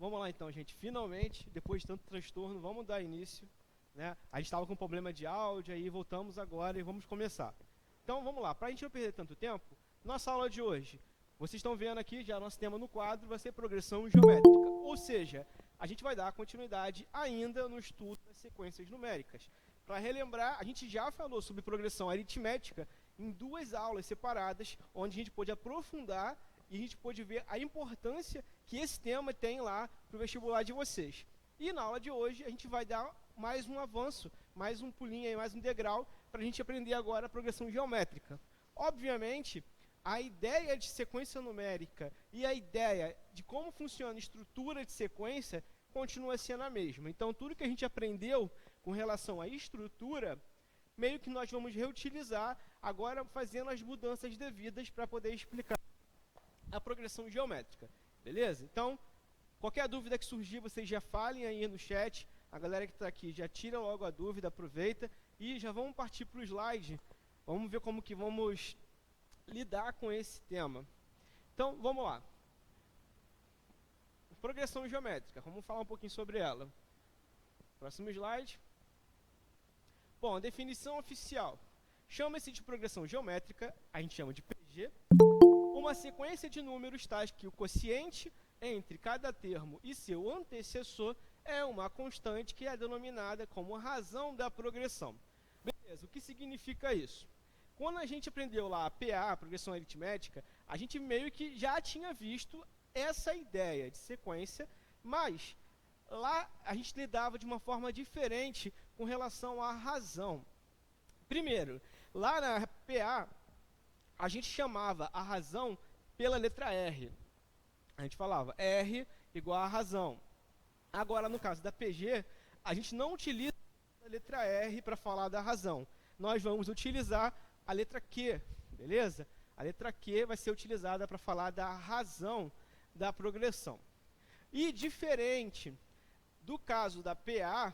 vamos lá então, gente. Finalmente, depois de tanto transtorno, vamos dar início, né? A gente estava com problema de áudio, aí voltamos agora e vamos começar. Então, vamos lá. Para a gente não perder tanto tempo, nossa aula de hoje, vocês estão vendo aqui, já nosso tema no quadro vai ser progressão geométrica. Ou seja, a gente vai dar continuidade ainda no estudo das sequências numéricas. Para relembrar, a gente já falou sobre progressão aritmética em 2 aulas separadas, onde a gente pôde aprofundar e a gente pôde ver a importância que esse tema tem lá para o vestibular de vocês. E na aula de hoje a gente vai dar mais um avanço, mais um pulinho aí, mais um degrau, para a gente aprender agora a progressão geométrica. Obviamente, a ideia de sequência numérica e a ideia de como funciona a estrutura de sequência continua sendo a mesma. Então, tudo que a gente aprendeu com relação à estrutura, meio que nós vamos reutilizar, agora fazendo as mudanças devidas para poder explicar a progressão geométrica, beleza? Então, qualquer dúvida que surgir, vocês já falem aí no chat, a galera que está aqui já tira logo a dúvida, aproveita, e já vamos partir para o slide, vamos ver como que vamos lidar com esse tema. Então, vamos lá. Progressão geométrica, vamos falar um pouquinho sobre ela. Próximo slide. Bom, a definição oficial. Chama-se de progressão geométrica, a gente chama de PG, uma sequência de números tais que o quociente entre cada termo e seu antecessor é uma constante que é denominada como razão da progressão. Beleza, o que significa isso? Quando a gente aprendeu lá a PA, a progressão aritmética, a gente meio que já tinha visto essa ideia de sequência, mas lá a gente lidava de uma forma diferente com relação à razão. Primeiro, lá na PA, a gente chamava a razão pela letra R. A gente falava R igual a razão. Agora, no caso da PG, a gente não utiliza a letra R para falar da razão. Nós vamos utilizar a letra Q, beleza? A letra Q vai ser utilizada para falar da razão da progressão. E diferente do caso da PA,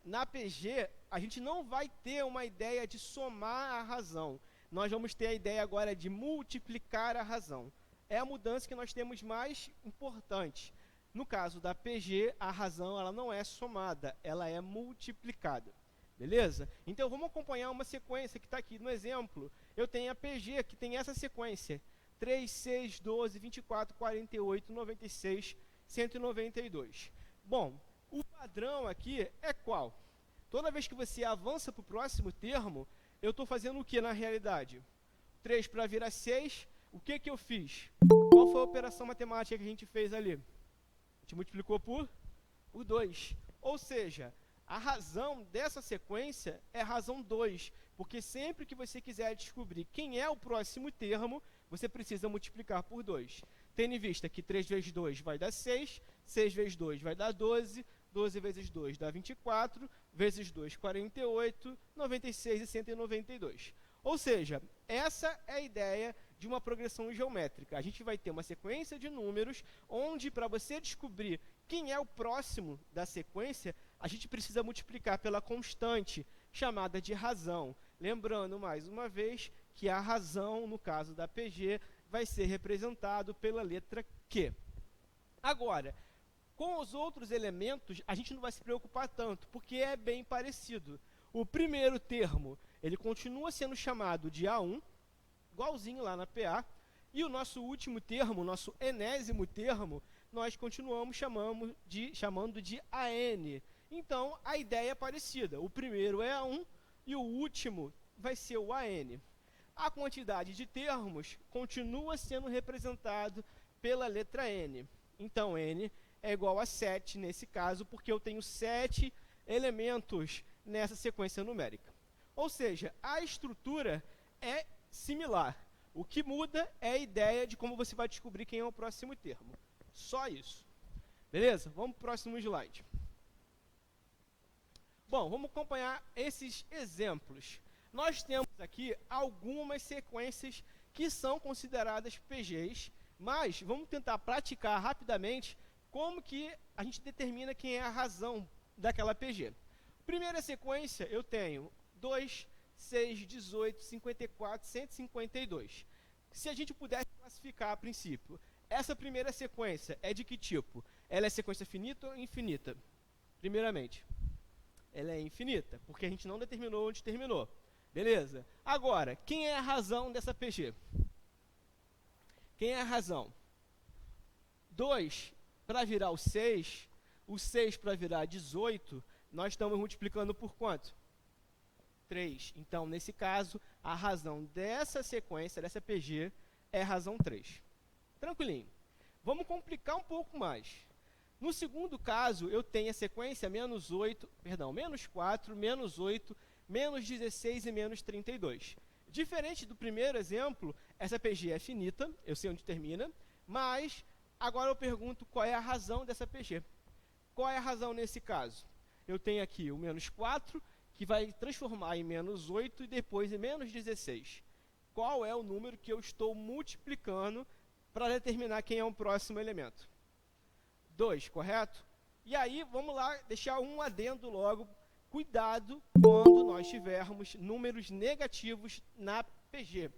na PG, a gente não vai ter uma ideia de somar a razão. Nós vamos ter a ideia agora de multiplicar a razão. É a mudança que nós temos mais importante. No caso da PG, a razão ela não é somada, ela é multiplicada. Beleza? Então, vamos acompanhar uma sequência que está aqui no exemplo. Eu tenho a PG, que tem essa sequência. 3, 6, 12, 24, 48, 96, 192. Bom, o padrão aqui é qual? Toda vez que você avança para o próximo termo, eu estou fazendo o que na realidade? 3 para virar 6, o que eu fiz? Qual foi a operação matemática que a gente fez ali? A gente multiplicou por 2. Ou seja, a razão dessa sequência é a razão 2, porque sempre que você quiser descobrir quem é o próximo termo, você precisa multiplicar por 2. Tendo em vista que 3 vezes 2 vai dar 6, 6 vezes 2 vai dar 12, 12 vezes 2 dá 24, vezes 2, 48, 96 e 192. Ou seja, essa é a ideia de uma progressão geométrica. A gente vai ter uma sequência de números, onde para você descobrir quem é o próximo da sequência, a gente precisa multiplicar pela constante, chamada de razão. Lembrando, mais uma vez, que a razão, no caso da PG, vai ser representado pela letra Q. Agora, com os outros elementos, a gente não vai se preocupar tanto, porque é bem parecido. O primeiro termo, ele continua sendo chamado de A1, igualzinho lá na PA, e o nosso último termo, o nosso enésimo termo, nós continuamos chamando de AN. Então, a ideia é parecida. O primeiro é A1 e o último vai ser o AN. A quantidade de termos continua sendo representado pela letra N. Então, N é igual a 7 nesse caso, porque eu tenho 7 elementos nessa sequência numérica. Ou seja, a estrutura é similar. O que muda é a ideia de como você vai descobrir quem é o próximo termo. Só isso. Beleza? Vamos para o próximo slide. Bom, vamos acompanhar esses exemplos. Nós temos aqui algumas sequências que são consideradas PGs, mas vamos tentar praticar rapidamente como que a gente determina quem é a razão daquela PG. Primeira sequência, eu tenho 2, 6, 18, 54, 152. Se a gente pudesse classificar a princípio, essa primeira sequência é de que tipo? ela é sequência finita ou infinita? Primeiramente, ela é infinita, porque a gente não determinou onde terminou. Beleza? Agora, quem é a razão dessa PG? Quem é a razão? 2 para virar o 6 para virar 18, nós estamos multiplicando por quanto? 3. Então, nesse caso, a razão dessa sequência, dessa PG, é a razão 3. Tranquilinho. Vamos complicar um pouco mais. No segundo caso, eu tenho a sequência menos 4, menos 8, menos 16 e menos 32. Diferente do primeiro exemplo, essa PG é finita, eu sei onde termina, mas agora eu pergunto qual é a razão dessa PG. Qual é a razão nesse caso? Eu tenho aqui o menos 4, que vai transformar em menos 8 e depois em menos 16. Qual é o número que eu estou multiplicando para determinar quem é o próximo elemento? 2, correto? E aí, vamos lá, deixar um adendo logo. Cuidado quando nós tivermos números negativos na PG.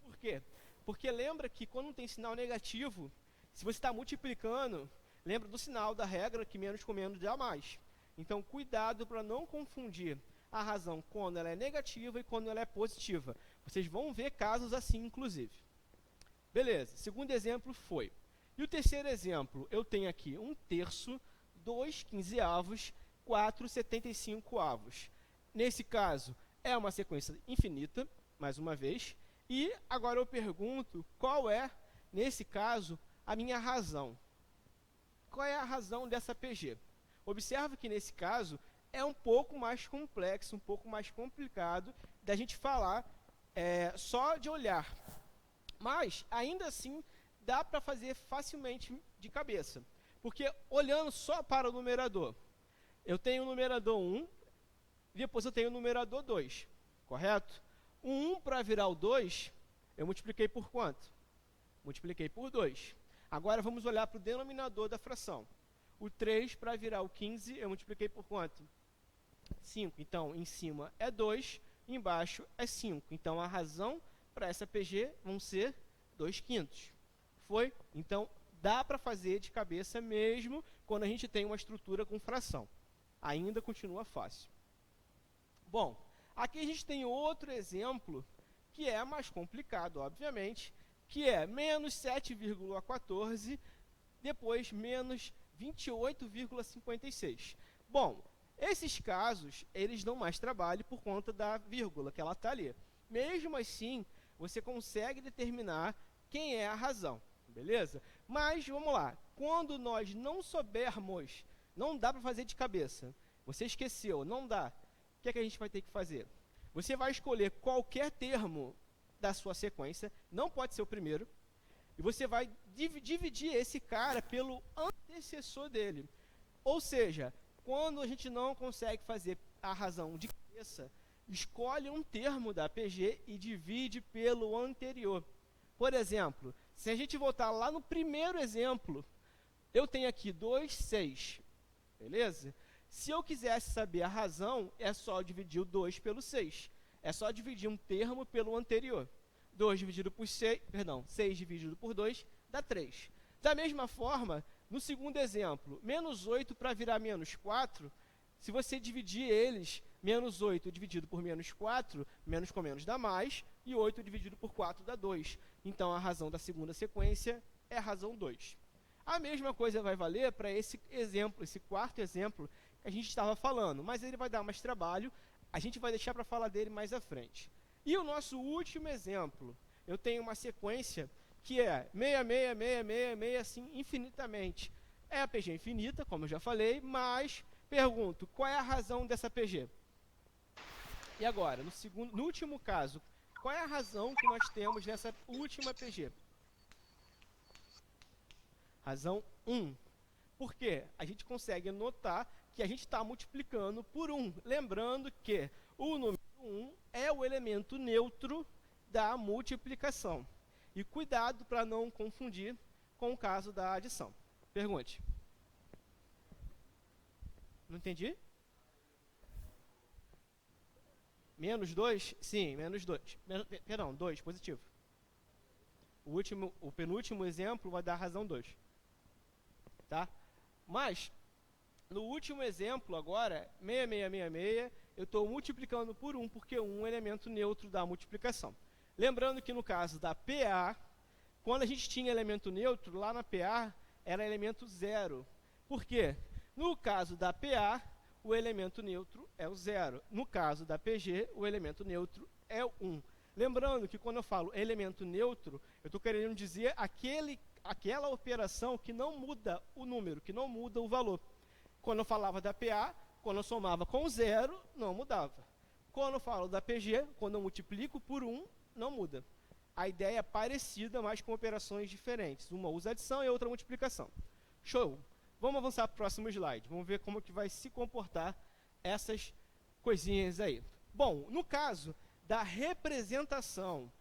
Por quê? Porque lembra que quando tem sinal negativo, se você está multiplicando, lembra do sinal da regra que menos com menos dá mais. Então, cuidado para não confundir a razão quando ela é negativa e quando ela é positiva. Vocês vão ver casos assim, inclusive. Beleza, segundo exemplo foi. E o terceiro exemplo, eu tenho aqui 1/3, 2 quinzeavos, 4 75avos. Nesse caso, é uma sequência infinita, mais uma vez. E agora eu pergunto qual é, nesse caso, a minha razão. Qual é a razão dessa PG? Observa que nesse caso é um pouco mais complexo, um pouco mais complicado da gente falar só de olhar. Mas, ainda assim, dá para fazer facilmente de cabeça. Porque olhando só para o numerador, eu tenho o numerador 1, depois eu tenho o numerador 2, correto? O 1 para virar o 2, eu multipliquei por quanto? Multipliquei por 2. Agora vamos olhar para o denominador da fração. O 3 para virar o 15, eu multipliquei por quanto? 5. Então, em cima é 2, embaixo é 5. Então, a razão para essa PG vão ser 2/5. Foi? Então, dá para fazer de cabeça mesmo quando a gente tem uma estrutura com fração. Ainda continua fácil. Bom, aqui a gente tem outro exemplo que é mais complicado, obviamente, que é menos 7,14, depois menos 28,56. Bom, esses casos, eles dão mais trabalho por conta da vírgula, que ela está ali. Mesmo assim, você consegue determinar quem é a razão, beleza? Mas, vamos lá, quando nós não soubermos, não dá para fazer de cabeça, você esqueceu, não dá, o que é que a gente vai ter que fazer? Você vai escolher qualquer termo da sua sequência, não pode ser o primeiro, e você vai dividir esse cara pelo antecessor dele. Ou seja, quando a gente não consegue fazer a razão de cabeça, escolhe um termo da PG e divide pelo anterior. Por exemplo, se a gente voltar lá no primeiro exemplo, eu tenho aqui 2, 6, beleza? Se eu quisesse saber a razão, é só dividir o 2 pelo 6. É só dividir um termo pelo anterior. 2 dividido por 6, 6 dividido por 2 dá 3. Da mesma forma, no segundo exemplo, menos 8 para virar menos 4, se você dividir eles, menos 8 dividido por menos 4, menos com menos dá mais, e 8 dividido por 4 dá 2. Então, a razão da segunda sequência é a razão 2. A mesma coisa vai valer para esse exemplo, esse quarto exemplo que a gente estava falando, mas ele vai dar mais trabalho, a gente vai deixar para falar dele mais à frente. E o nosso último exemplo, eu tenho uma sequência que é 6, assim, infinitamente. É a PG infinita, como eu já falei, mas pergunto, qual é a razão dessa PG? E agora, no último caso, qual é a razão que nós temos nessa última PG? Razão 1. Por quê? A gente consegue notar que a gente está multiplicando por 1. Lembrando que o número 1 é o elemento neutro da multiplicação. E cuidado para não confundir com o caso da adição. Pergunte. Não entendi? Menos 2? Sim, menos 2. Perdão, 2, positivo. O penúltimo exemplo vai dar razão 2. Tá? Mas, no último exemplo agora, 6666, eu estou multiplicando por 1, porque 1 é um elemento neutro da multiplicação. Lembrando que no caso da PA, quando a gente tinha elemento neutro, lá na PA era elemento 0. Por quê? No caso da PA, o elemento neutro é o 0. No caso da PG, o elemento neutro é o 1. Lembrando que quando eu falo elemento neutro, eu estou querendo dizer aquela operação que não muda o número, que não muda o valor. Quando eu falava da PA, quando eu somava com 0, não mudava. Quando eu falo da PG, quando eu multiplico por 1, não muda. A ideia é parecida, mas com operações diferentes. Uma usa adição e a outra multiplicação. Show! Vamos avançar para o próximo slide. Vamos ver como que vai se comportar essas coisinhas aí. Bom, no caso da representação.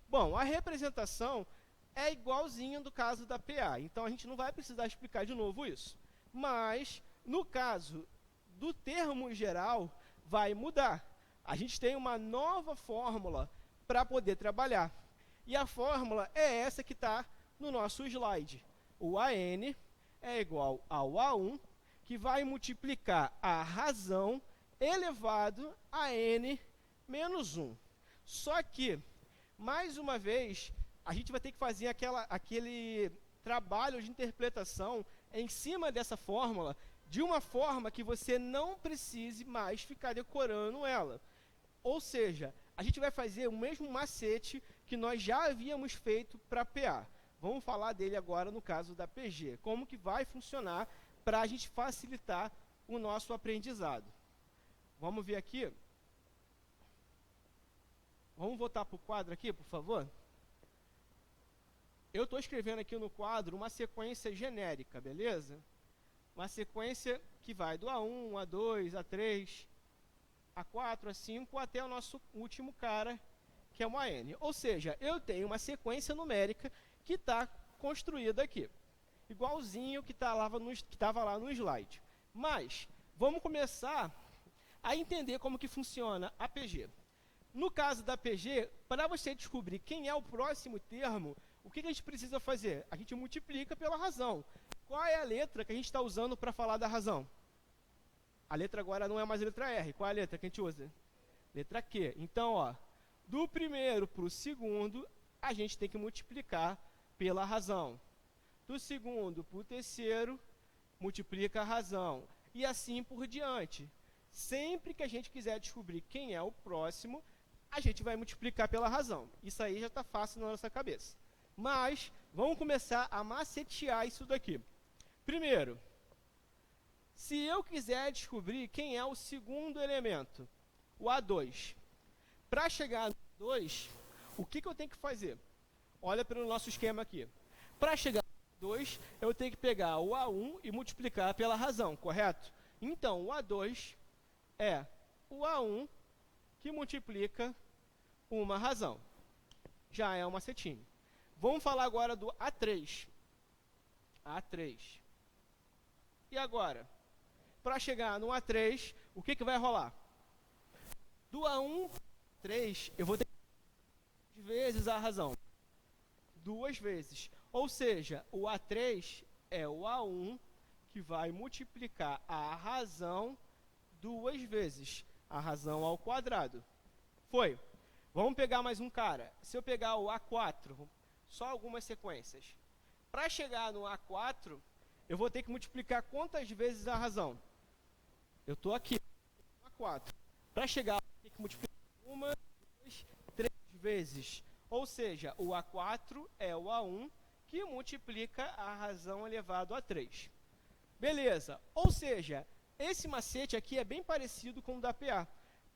Bom, a representação é igualzinha do caso da PA. Então, a gente não vai precisar explicar de novo isso. Mas, no caso do termo geral, vai mudar. A gente tem uma nova fórmula para poder trabalhar. E a fórmula é essa que está no nosso slide. O AN é igual ao A1, que vai multiplicar a razão elevado a n menos 1. Só que, mais uma vez, a gente vai ter que fazer aquele trabalho de interpretação em cima dessa fórmula, de uma forma que você não precise mais ficar decorando ela. Ou seja, a gente vai fazer o mesmo macete que nós já havíamos feito para PA. Vamos falar dele agora no caso da PG. Como que vai funcionar para a gente facilitar o nosso aprendizado. Vamos ver aqui. Vamos voltar para o quadro aqui, por favor. Eu estou escrevendo aqui no quadro uma sequência genérica, beleza? Uma sequência que vai do A1, A2, A3, A4, A5, até o nosso último cara, que é uma N. Ou seja, eu tenho uma sequência numérica que está construída aqui. Igualzinho que estava lá no slide. Mas, vamos começar a entender como que funciona a PG. No caso da PG, para você descobrir quem é o próximo termo, o que a gente precisa fazer? A gente multiplica pela razão. Qual é a letra que a gente está usando para falar da razão? A letra agora não é mais a letra R. Qual é a letra que a gente usa? Letra Q. Então, ó, do primeiro para o segundo, a gente tem que multiplicar pela razão. Do segundo para o terceiro, multiplica a razão. E assim por diante. Sempre que a gente quiser descobrir quem é o próximo, a gente vai multiplicar pela razão. Isso aí já está fácil na nossa cabeça. Mas, vamos começar a macetear isso daqui. Primeiro, se eu quiser descobrir quem é o segundo elemento, o A2, para chegar no A2, o que eu tenho que fazer? Olha pelo nosso esquema aqui. Para chegar no A2, eu tenho que pegar o A1 e multiplicar pela razão, correto? Então, o A2 é o A1 que multiplica uma razão. Já é um macetinho. Vamos falar agora do A3. A3. E agora? Para chegar no A3, o que vai rolar? Do A1 para 3, eu vou ter que vezes a razão. 2 vezes. Ou seja, o A3 é o A1 que vai multiplicar a razão 2 vezes. A razão ao quadrado. Foi. Vamos pegar mais um cara. Se eu pegar o A4, só algumas sequências. Para chegar no A4, eu vou ter que multiplicar quantas vezes a razão? Eu estou aqui, A4. Para chegar, eu tenho que multiplicar 1, 2, 3 vezes. Ou seja, o A4 é o A1 que multiplica a razão elevado a 3. Beleza. Ou seja, esse macete aqui é bem parecido com o da PA.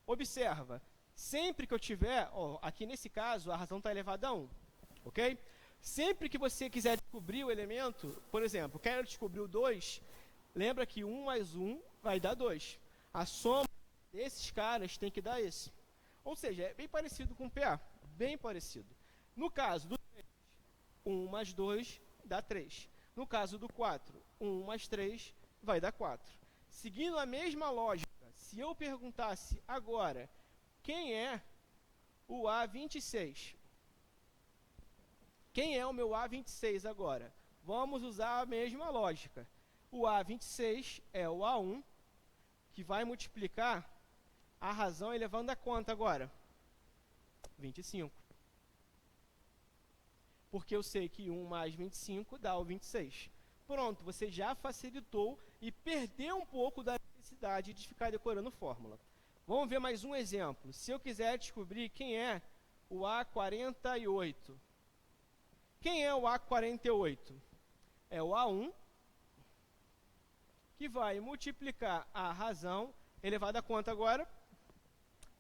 Observa, sempre que eu tiver, ó, aqui nesse caso, a razão está elevada a 1. Ok? Sempre que você quiser descobrir o elemento, por exemplo, quero descobrir o 2, lembra que 1 mais 1 vai dar 2. A soma desses caras tem que dar esse. Ou seja, é bem parecido com o PA. Bem parecido. No caso do 3, 1 mais 2 dá 3. No caso do 4, 1 mais 3 vai dar 4. Seguindo a mesma lógica, se eu perguntasse agora quem é o A26, quem é o meu A26 agora? Vamos usar a mesma lógica. O A26 é o A1, que vai multiplicar a razão elevando a quanto agora? 25. Porque eu sei que 1 mais 25 dá o 26. Pronto, você já facilitou e perdeu um pouco da necessidade de ficar decorando fórmula. Vamos ver mais um exemplo. Se eu quiser descobrir quem é o A48. Quem é o A48? É o A1, que vai multiplicar a razão elevada a quanto agora?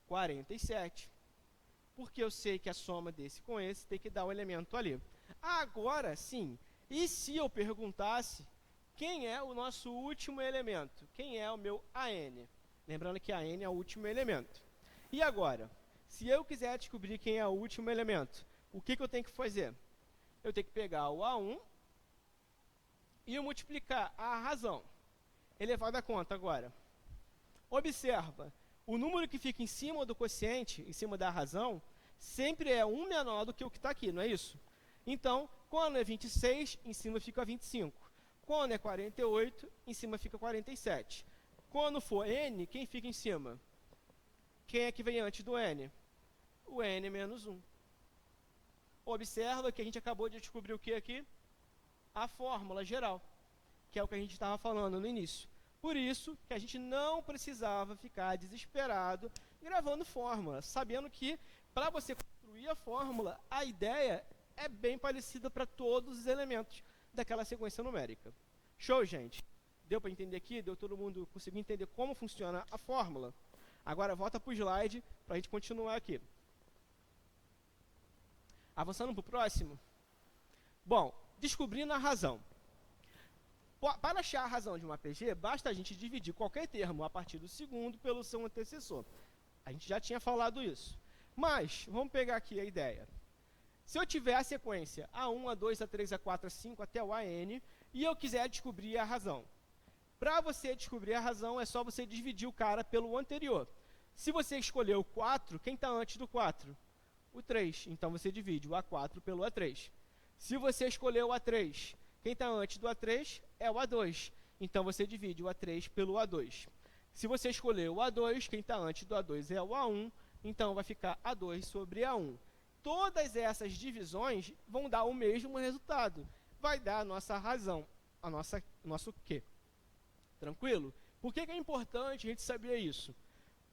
47. Porque eu sei que a soma desse com esse tem que dar o elemento ali. Agora sim, e se eu perguntasse quem é o nosso último elemento? Quem é o meu AN? Lembrando que AN é o último elemento. E agora, se eu quiser descobrir quem é o último elemento, o que eu tenho que fazer? Eu tenho que pegar o A1 e multiplicar a razão elevado a quanto agora? Observa, o número que fica em cima do quociente, em cima da razão, sempre é um menor do que o que está aqui, não é isso? Então, quando é 26, em cima fica 25. Quando é 48, em cima fica 47. Quando for n, quem fica em cima? Quem é que vem antes do n? O n menos 1. Observa que a gente acabou de descobrir o que aqui? A fórmula geral, que é o que a gente estava falando no início. Por isso que a gente não precisava ficar desesperado gravando fórmula, sabendo que para você construir a fórmula, a ideia é bem parecida para todos os elementos daquela sequência numérica. Show, gente? Deu para entender aqui? Deu todo mundo conseguiu entender como funciona a fórmula? Agora volta para o slide para a gente continuar aqui. Avançando para o próximo. Bom, descobrindo a razão. Para achar a razão de uma PG, basta a gente dividir qualquer termo a partir do segundo pelo seu antecessor. A gente já tinha falado isso. Mas, vamos pegar aqui a ideia. Se eu tiver a sequência A1, A2, A3, A4, A5 até o AN, e eu quiser descobrir a razão. Para você descobrir a razão, é só você dividir o cara pelo anterior. Se você escolheu o 4, quem está antes do 4? O 3. Então, você divide o A4 pelo A3. Se você escolheu o A3, quem está antes do A3 é o A2. Então, você divide o A3 pelo A2. Se você escolher o A2, quem está antes do A2 é o A1. Então, vai ficar A2 sobre A1. Todas essas divisões vão dar o mesmo resultado. Vai dar a nossa razão, nosso Q. Tranquilo? Por que é importante a gente saber isso?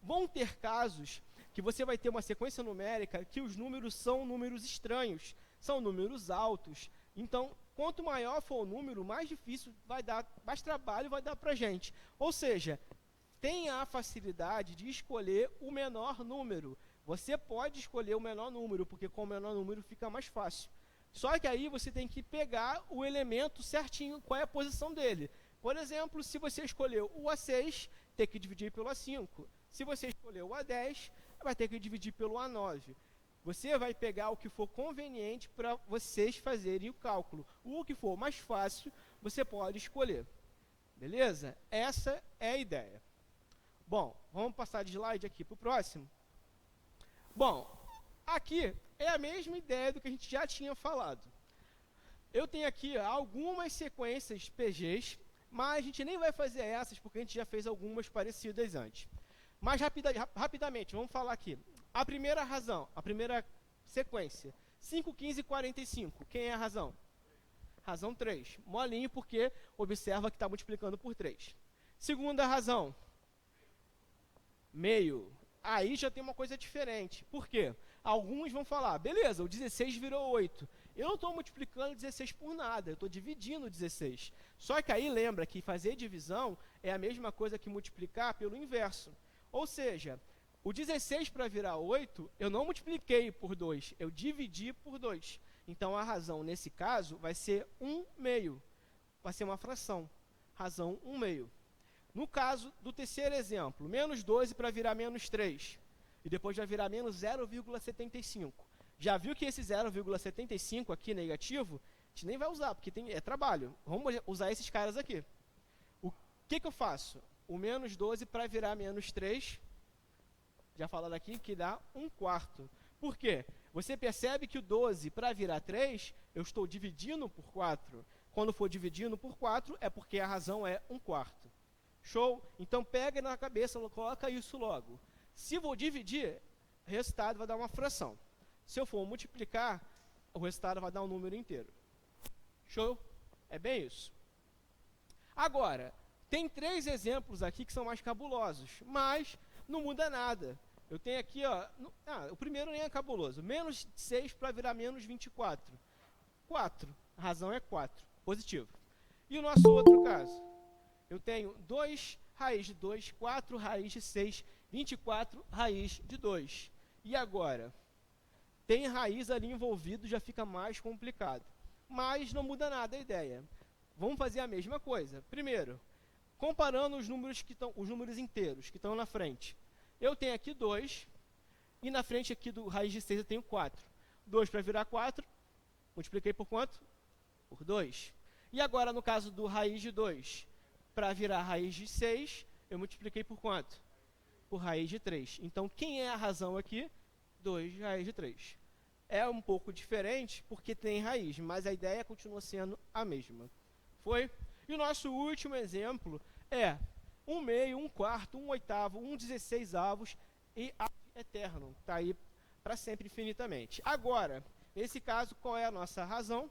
Vão ter casos que você vai ter uma sequência numérica que os números são números estranhos, são números altos. Então, quanto maior for o número, mais difícil vai dar, mais trabalho vai dar para a gente. Ou seja, tenha a facilidade de escolher o menor número. Você pode escolher o menor número, porque com o menor número fica mais fácil. Só que aí você tem que pegar o elemento certinho, qual é a posição dele. Por exemplo, se você escolheu o A6, tem que dividir pelo A5. Se você escolheu o A10, vai ter que dividir pelo A9. Você vai pegar o que for conveniente para vocês fazerem o cálculo. O que for mais fácil, você pode escolher. Beleza? Essa é a ideia. Bom, vamos passar de slide aqui para o próximo. Bom, aqui é a mesma ideia do que a gente já tinha falado. Eu tenho aqui algumas sequências PGs, mas a gente nem vai fazer essas, porque a gente já fez algumas parecidas antes. Mas rapidamente, vamos falar aqui. A primeira razão, a primeira sequência, 5, 15 e 45. Quem é a razão? Razão 3. Molinho, porque observa que está multiplicando por 3. Segunda razão, meio. Aí já tem uma coisa diferente. Por quê? Alguns vão falar, beleza, o 16 virou 8. Eu não estou multiplicando 16 por nada, eu estou dividindo 16. Só que aí lembra que fazer divisão é a mesma coisa que multiplicar pelo inverso. Ou seja, o 16 para virar 8, eu não multipliquei por 2, eu dividi por 2. Então, a razão, nesse caso, vai ser 1/2. Vai ser uma fração. Razão 1/2. No caso do terceiro exemplo, menos 12 para virar menos 3. E depois vai virar menos 0,75. Já viu que esse 0,75 aqui negativo, a gente nem vai usar, porque é trabalho. Vamos usar esses caras aqui. O que eu faço? O menos 12 para virar menos 3, já falaram aqui que dá 1/4. Por quê? Você percebe que o 12 para virar 3, eu estou dividindo por 4. quando for dividindo por 4, é porque a razão é 1/4. Show? Então pega na cabeça, coloca isso logo. Se vou dividir, o resultado vai dar uma fração. Se eu for multiplicar, o resultado vai dar um número inteiro. Show? É bem isso. Agora, tem 3 exemplos aqui que são mais cabulosos, mas não muda nada. Eu tenho aqui, ó, o primeiro nem é cabuloso. Menos 6 para virar menos 24. 4. A razão é 4. Positivo. E o nosso outro caso? Eu tenho 2 raiz de 2, 4 raiz de 6, 24 raiz de 2. E agora? Tem raiz ali envolvido, já fica mais complicado. Mas não muda nada a ideia. Vamos fazer a mesma coisa. Primeiro, comparando os números inteiros que estão na frente. Eu tenho aqui 2, e na frente aqui do raiz de 6 eu tenho 4. 2 para virar 4, multipliquei por quanto? Por 2. E agora, no caso do raiz de 2, para virar raiz de 6, eu multipliquei por quanto? Por raiz de 3. Então, quem é a razão aqui? 2 raiz de 3. É um pouco diferente, porque tem raiz, mas a ideia continua sendo a mesma. Foi? E o nosso último exemplo é 1/2, 1/4, 1/8, 1/16 e ad eterno. Está aí para sempre, infinitamente. Agora, nesse caso, qual é a nossa razão?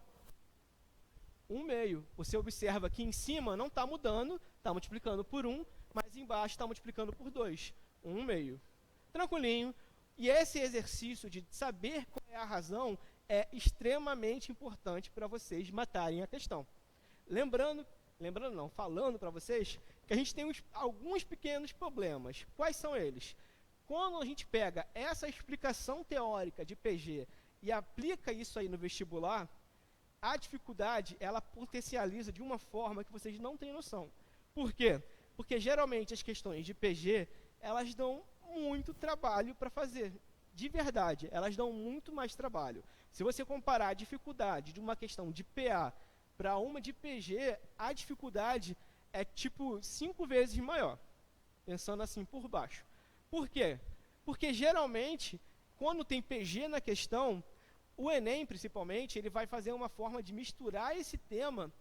1/2. Você observa que em cima não está mudando, está multiplicando por 1, mas embaixo está multiplicando por 2. 1/2. Tranquilinho. E esse exercício de saber qual é a razão é extremamente importante para vocês matarem a questão. Falando para vocês que a gente tem alguns pequenos problemas. Quais são eles? Quando a gente pega essa explicação teórica de PG e aplica isso aí no vestibular, a dificuldade, ela potencializa de uma forma que vocês não têm noção. Por quê? Porque geralmente as questões de PG, elas dão muito trabalho para fazer. De verdade, elas dão muito mais trabalho. Se você comparar a dificuldade de uma questão de PA para uma de PG, a dificuldade é tipo 5 vezes maior. Pensando assim por baixo. Por quê? Porque geralmente, quando tem PG na questão, o Enem, principalmente, ele vai fazer uma forma de misturar esse tema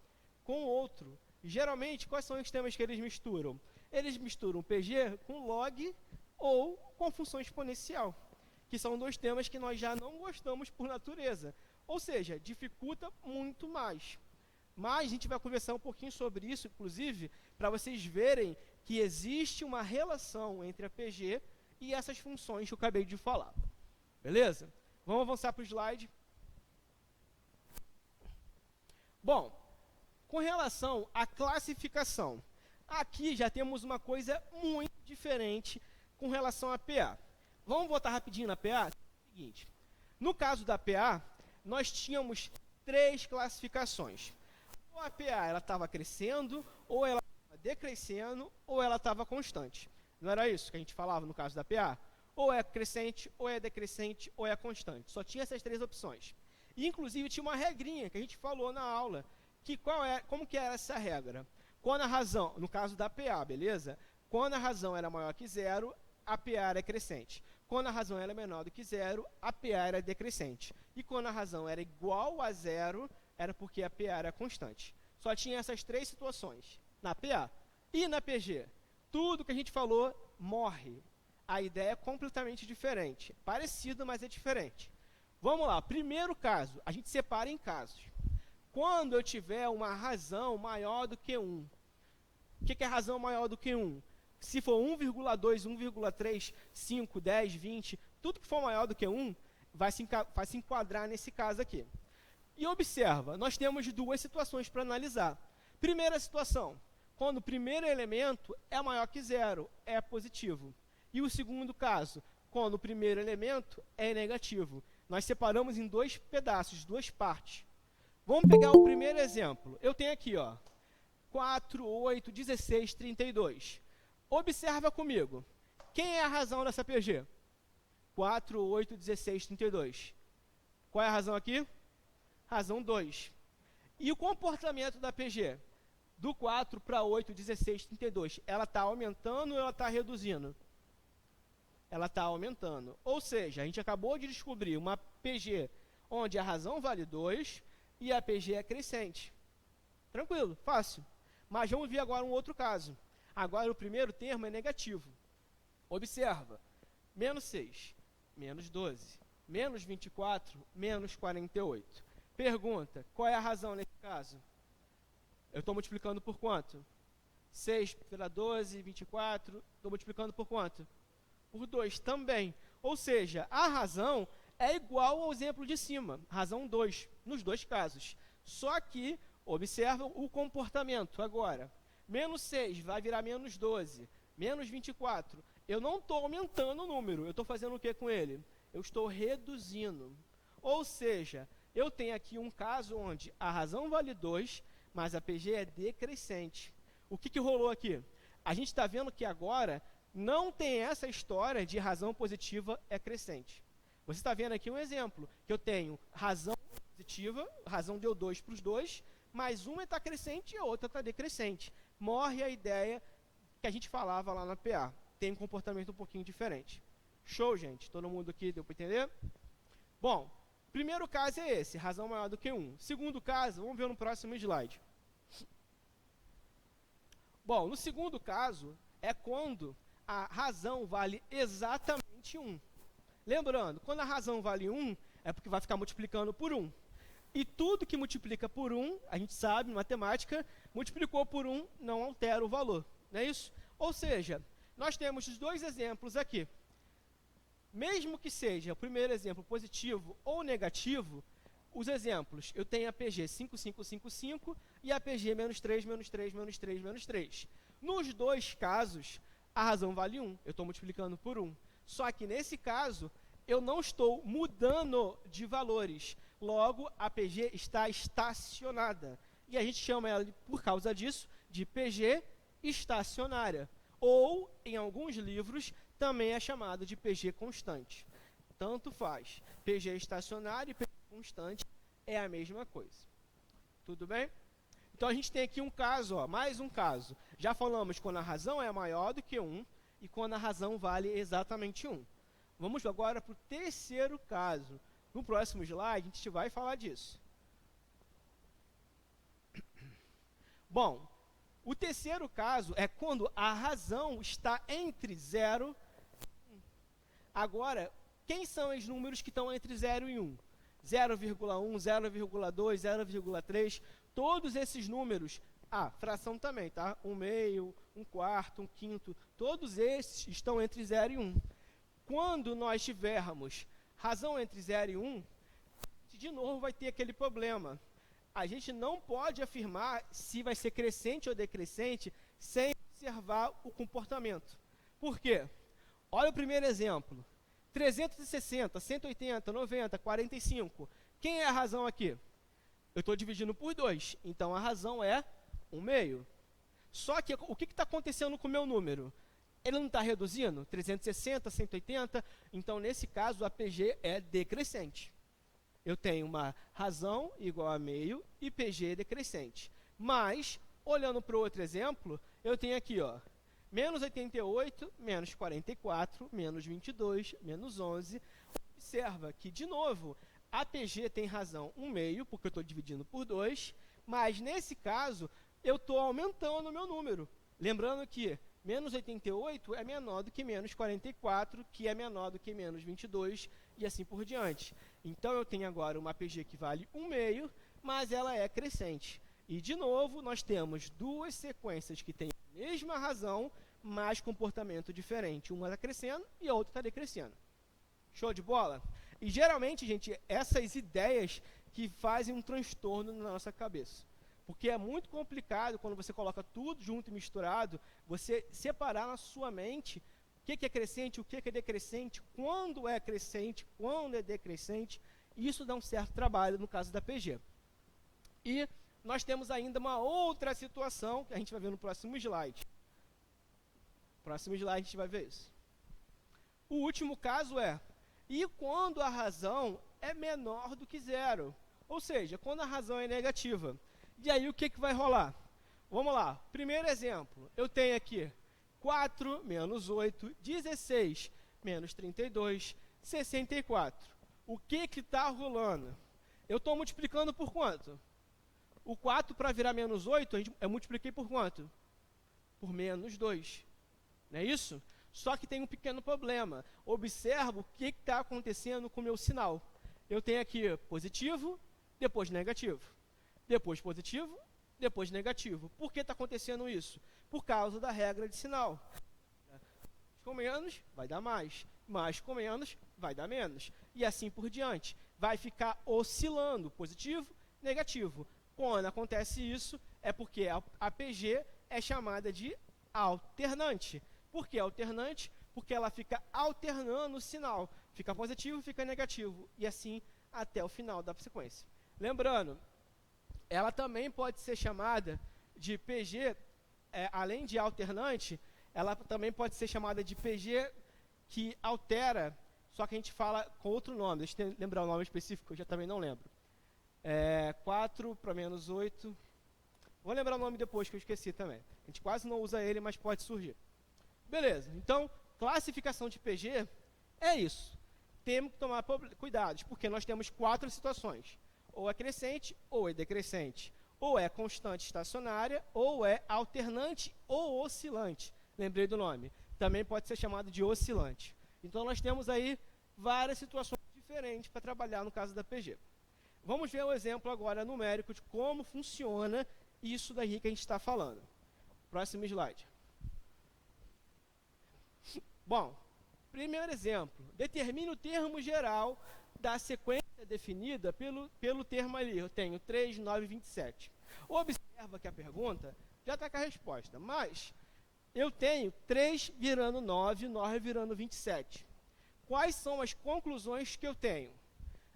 com outro. Geralmente, quais são os temas que eles misturam? Eles misturam PG com log ou com função exponencial, que são 2 temas que nós já não gostamos por natureza. Ou seja, dificulta muito mais. Mas a gente vai conversar um pouquinho sobre isso, inclusive, para vocês verem que existe uma relação entre a PG e essas funções que eu acabei de falar. Beleza? Vamos avançar para o slide. Bom, com relação à classificação, aqui já temos uma coisa muito diferente com relação à PA. Vamos voltar rapidinho na PA? É o seguinte, no caso da PA, nós tínhamos 3 classificações. Ou a PA estava crescendo, ou ela estava decrescendo, ou ela estava constante. Não era isso que a gente falava no caso da PA? Ou é crescente, ou é decrescente, ou é constante. Só tinha essas 3 opções. E, inclusive, tinha uma regrinha que a gente falou na aula. Que como que era essa regra? Quando a razão, no caso da PA, beleza? Quando a razão era maior que 0, a PA era crescente. Quando a razão era menor do que 0, a PA era decrescente. E quando a razão era igual a 0, era porque a PA era constante. Só tinha essas 3 situações. Na PA e na PG. Tudo que a gente falou morre. A ideia é completamente diferente. Parecido, mas é diferente. Vamos lá. Primeiro caso. A gente separa em casos. Quando eu tiver uma razão maior do que 1. O que é razão maior do que 1? Se for 1,2, 1,3, 5, 10, 20, tudo que for maior do que 1, vai se enquadrar nesse caso aqui. E observa, nós temos 2 situações para analisar. Primeira situação, quando o primeiro elemento é maior que 0, é positivo. E o segundo caso, quando o primeiro elemento é negativo. Nós separamos em 2 pedaços, 2 partes. Vamos pegar o primeiro exemplo. Eu tenho aqui, ó, 4, 8, 16, 32. Observa comigo. Quem é a razão dessa PG? 4, 8, 16, 32. Qual é a razão aqui? Razão 2. E o comportamento da PG? Do 4 para 8, 16, 32. Ela está aumentando ou ela está reduzindo? Ela está aumentando. Ou seja, a gente acabou de descobrir uma PG onde a razão vale 2 e a PG é crescente. Tranquilo, fácil. Mas vamos ver agora um outro caso. Agora o primeiro termo é negativo. Observa, menos 6, menos 12, menos 24, menos 48. Pergunta, qual é a razão nesse caso? Eu estou multiplicando por quanto? 6 pela 12, 24, estou multiplicando por quanto? Por 2 também. Ou seja, a razão é igual ao exemplo de cima, razão 2, nos dois casos. Só que, observa o comportamento agora. Menos 6 vai virar menos 12, menos 24. Eu não estou aumentando o número, eu estou fazendo o que com ele? Eu estou reduzindo. Ou seja, eu tenho aqui um caso onde a razão vale 2, mas a PG é decrescente. O que rolou aqui? A gente está vendo que agora não tem essa história de razão positiva é crescente. Você está vendo aqui um exemplo, que eu tenho razão positiva, razão deu 2 para os dois, mas uma está crescente e a outra está decrescente. Morre a ideia que a gente falava lá na PA. Tem um comportamento um pouquinho diferente. Show, gente? Todo mundo aqui deu para entender? Bom, primeiro caso é esse, razão maior do que 1. Segundo caso, vamos ver no próximo slide. Bom, no segundo caso, é quando a razão vale exatamente 1. Lembrando, quando a razão vale 1, é porque vai ficar multiplicando por 1. E tudo que multiplica por 1, a gente sabe, matemática, multiplicou por 1, não altera o valor. Não é isso? Ou seja, nós temos os dois exemplos aqui. Mesmo que seja o primeiro exemplo positivo ou negativo, os exemplos, eu tenho a PG 5555 e a PG menos 3, menos 3, menos 3, menos 3. Nos dois casos, a razão vale 1, eu estou multiplicando por 1. Só que nesse caso, eu não estou mudando de valores. Logo, a PG está estacionada. E a gente chama ela, por causa disso, de PG estacionária. Ou, em alguns livros, também é chamada de PG constante. Tanto faz. PG estacionária e PG constante é a mesma coisa. Tudo bem? Então, a gente tem aqui um caso, ó, mais um caso. Já falamos quando a razão é maior do que 1 e quando a razão vale exatamente 1. Vamos agora para o terceiro caso. No próximo slide, a gente vai falar disso. Bom, o terceiro caso é quando a razão está entre 0 e 1. Agora, quem são os números que estão entre 0 e 1? 0,1, 0,2, 0,3, todos esses números, fração também, tá? 1/2, 1/4, 1/5, todos esses estão entre 0 e 1. Quando nós tivermos razão entre 0 e 1, de novo vai ter aquele problema. A gente não pode afirmar se vai ser crescente ou decrescente sem observar o comportamento. Por quê? Olha o primeiro exemplo. 360, 180, 90, 45. Quem é a razão aqui? Eu estou dividindo por 2, então a razão é 1/2. Só que o que está acontecendo com o meu número? Ele não está reduzindo? 360, 180, então nesse caso a PG é decrescente. Eu tenho uma razão igual a meio e PG decrescente. Mas, olhando para o outro exemplo, eu tenho aqui, ó, menos 88, menos 44, menos 22, menos 11. Observa que, de novo, a PG tem razão 1/2, porque eu estou dividindo por 2, mas nesse caso, eu estou aumentando o meu número. Lembrando que menos 88 é menor do que menos 44, que é menor do que menos 22, e assim por diante. Então, eu tenho agora uma PG que vale 1/2, mas ela é crescente. E, de novo, nós temos duas sequências que têm a mesma razão, mas comportamento diferente. Uma está crescendo e a outra está decrescendo. Show de bola? E, geralmente, gente, essas ideias que fazem um transtorno na nossa cabeça. Porque é muito complicado, quando você coloca tudo junto e misturado, você separar na sua mente o que é crescente, o que é decrescente, quando é crescente, quando é decrescente. E isso dá um certo trabalho no caso da PG. E nós temos ainda uma outra situação, que a gente vai ver no próximo slide. No próximo slide a gente vai ver isso. O último caso é, e quando a razão é menor do que 0? Ou seja, quando a razão é negativa. E aí o que vai rolar? Vamos lá, primeiro exemplo, eu tenho aqui 4 menos 8, 16, menos 32, 64. O que está rolando? Eu estou multiplicando por quanto? O 4 para virar menos 8, eu multipliquei por quanto? Por menos 2. Não é isso? Só que tem um pequeno problema. Observa o que está acontecendo com o meu sinal. Eu tenho aqui positivo, depois negativo. Depois positivo, depois negativo. Por que está acontecendo isso? Por causa da regra de sinal. Com menos, vai dar mais. Mais com menos, vai dar menos. E assim por diante. Vai ficar oscilando, positivo, negativo. Quando acontece isso, é porque a PG é chamada de alternante. Por que alternante? Porque ela fica alternando o sinal. Fica positivo, fica negativo. E assim até o final da sequência. Lembrando, ela também pode ser chamada de PG, além de alternante, ela também pode ser chamada de PG que altera, só que a gente fala com outro nome. Deixa eu lembrar o nome específico, eu já também não lembro. 4 para menos 8. Vou lembrar o nome depois, que eu esqueci também. A gente quase não usa ele, mas pode surgir. Beleza, então, classificação de PG é isso. Temos que tomar cuidados, porque nós temos 4 situações. Ou é crescente, ou é decrescente. Ou é constante estacionária, ou é alternante ou oscilante. Lembrei do nome. Também pode ser chamado de oscilante. Então, nós temos aí várias situações diferentes para trabalhar no caso da PG. Vamos ver o exemplo agora numérico de como funciona isso daí que a gente está falando. Próximo slide. Bom, primeiro exemplo. Determine o termo geral da sequência definida pelo termo ali. Eu tenho 3, 9, 27. Observa que a pergunta já está com a resposta, mas eu tenho 3 virando 9, 9 virando 27. Quais são as conclusões que eu tenho?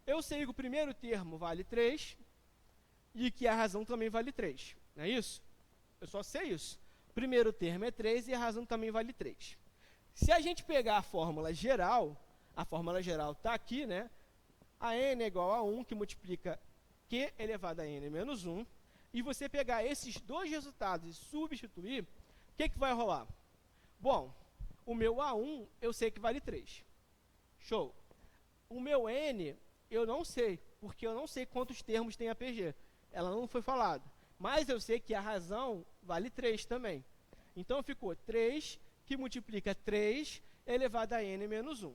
Eu sei que o primeiro termo vale 3 e que a razão também vale 3. Não é isso? Eu só sei isso. O primeiro termo é 3 e a razão também vale 3. Se a gente pegar a fórmula geral está aqui, né? A n é igual a 1, que multiplica q elevado a n menos 1. E você pegar esses dois resultados e substituir, o que vai rolar? Bom, o meu A1 eu sei que vale 3. Show. O meu n eu não sei, porque eu não sei quantos termos tem a PG. Ela não foi falada. Mas eu sei que a razão vale 3 também. Então ficou 3 que multiplica 3 elevado a n menos 1.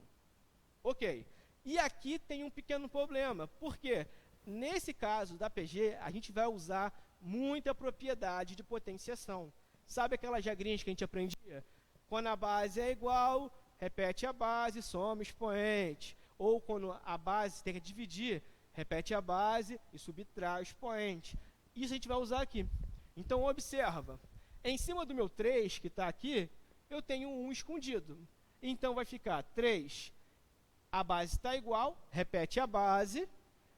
Ok. E aqui tem um pequeno problema. Por quê? Nesse caso da PG, a gente vai usar muita propriedade de potenciação. Sabe aquelas regrinhas que a gente aprendia? Quando a base é igual, repete a base, soma expoente. Ou quando a base tem que dividir, repete a base e subtrai o expoente. Isso a gente vai usar aqui. Então, observa. Em cima do meu 3, que está aqui, eu tenho um 1 escondido. Então, vai ficar 3, a base está igual, repete a base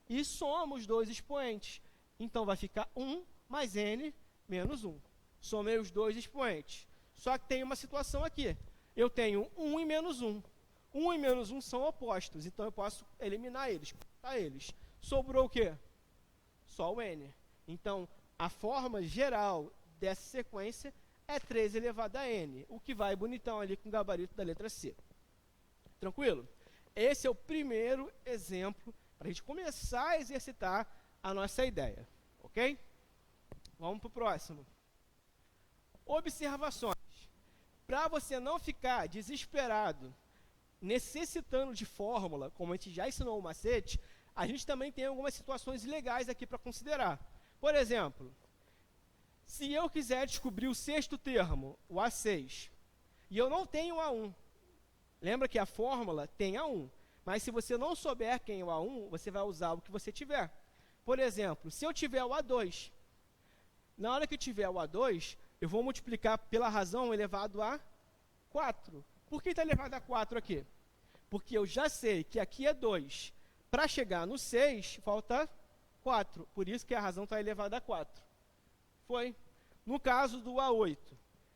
e soma os dois expoentes. Então, vai ficar 1 mais n menos 1. Somei os dois expoentes. Só que tem uma situação aqui. Eu tenho 1 e menos 1. 1 e menos 1 são opostos, então eu posso eliminar eles, cortar eles. Sobrou o quê? Só o n. Então, a forma geral dessa sequência é 3 elevado a n, o que vai bonitão ali com o gabarito da letra C. Tranquilo? Esse é o primeiro exemplo para a gente começar a exercitar a nossa ideia. Ok? Vamos para o próximo. Observações. Para você não ficar desesperado, necessitando de fórmula, como a gente já ensinou o macete, a gente também tem algumas situações legais aqui para considerar. Por exemplo, se eu quiser descobrir o sexto termo, o A6, e eu não tenho o A1, lembra que a fórmula tem A1, mas se você não souber quem é o A1, você vai usar o que você tiver. Por exemplo, se eu tiver o A2, na hora que eu tiver o A2, eu vou multiplicar pela razão elevado a 4. Por que está elevado a 4 aqui? Porque eu já sei que aqui é 2. Para chegar no 6, falta 4. Por isso que a razão está elevada a 4. Foi. No caso do A8,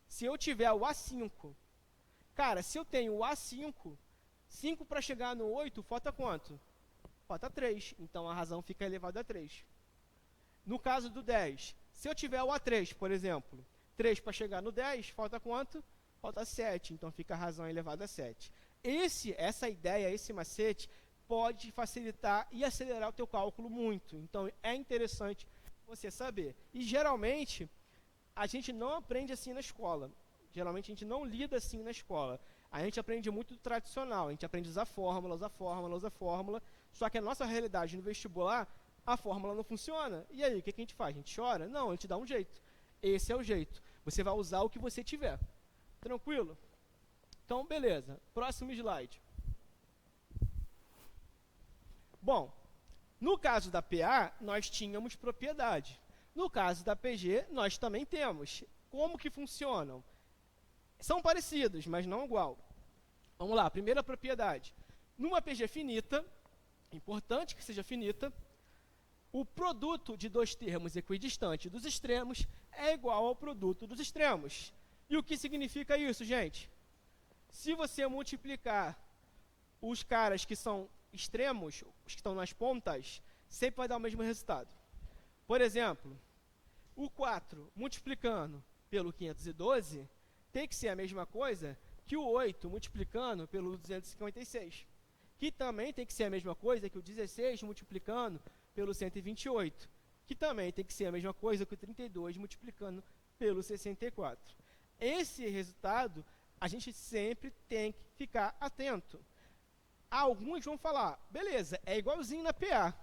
se eu tiver o A5, cara, se eu tenho o A5, 5 para chegar no 8, falta quanto? Falta 3. Então, a razão fica elevada a 3. No caso do 10, se eu tiver o A3, por exemplo, 3 para chegar no 10, falta quanto? Falta 7, então fica a razão elevada a 7. Essa ideia, esse macete, pode facilitar e acelerar o teu cálculo muito. Então, é interessante você saber. E geralmente, a gente não aprende assim na escola. Geralmente a gente não lida assim na escola. A gente aprende muito tradicional, a gente aprende a usar fórmula, usar fórmula, usar fórmula. Só que a nossa realidade no vestibular, a fórmula não funciona. E aí, o que a gente faz? A gente chora? Não, a gente dá um jeito. Esse é o jeito. Você vai usar o que você tiver. Tranquilo? Então, beleza. Próximo slide. Bom, no caso da PA, nós tínhamos propriedade. No caso da PG, nós também temos. Como que funcionam? São parecidos, mas não igual. Vamos lá, primeira propriedade. Numa PG finita, importante que seja finita, o produto de dois termos equidistantes dos extremos é igual ao produto dos extremos. E o que significa isso, gente? Se você multiplicar os caras que são extremos, os que estão nas pontas, sempre vai dar o mesmo resultado. Por exemplo, o 4 multiplicando pelo 512 tem que ser a mesma coisa que o 8 multiplicando pelo 256, que também tem que ser a mesma coisa que o 16 multiplicando pelo 128, que também tem que ser a mesma coisa que o 32 multiplicando pelo 64. Esse resultado a gente sempre tem que ficar atento. Alguns vão falar, beleza, é igualzinho na PA.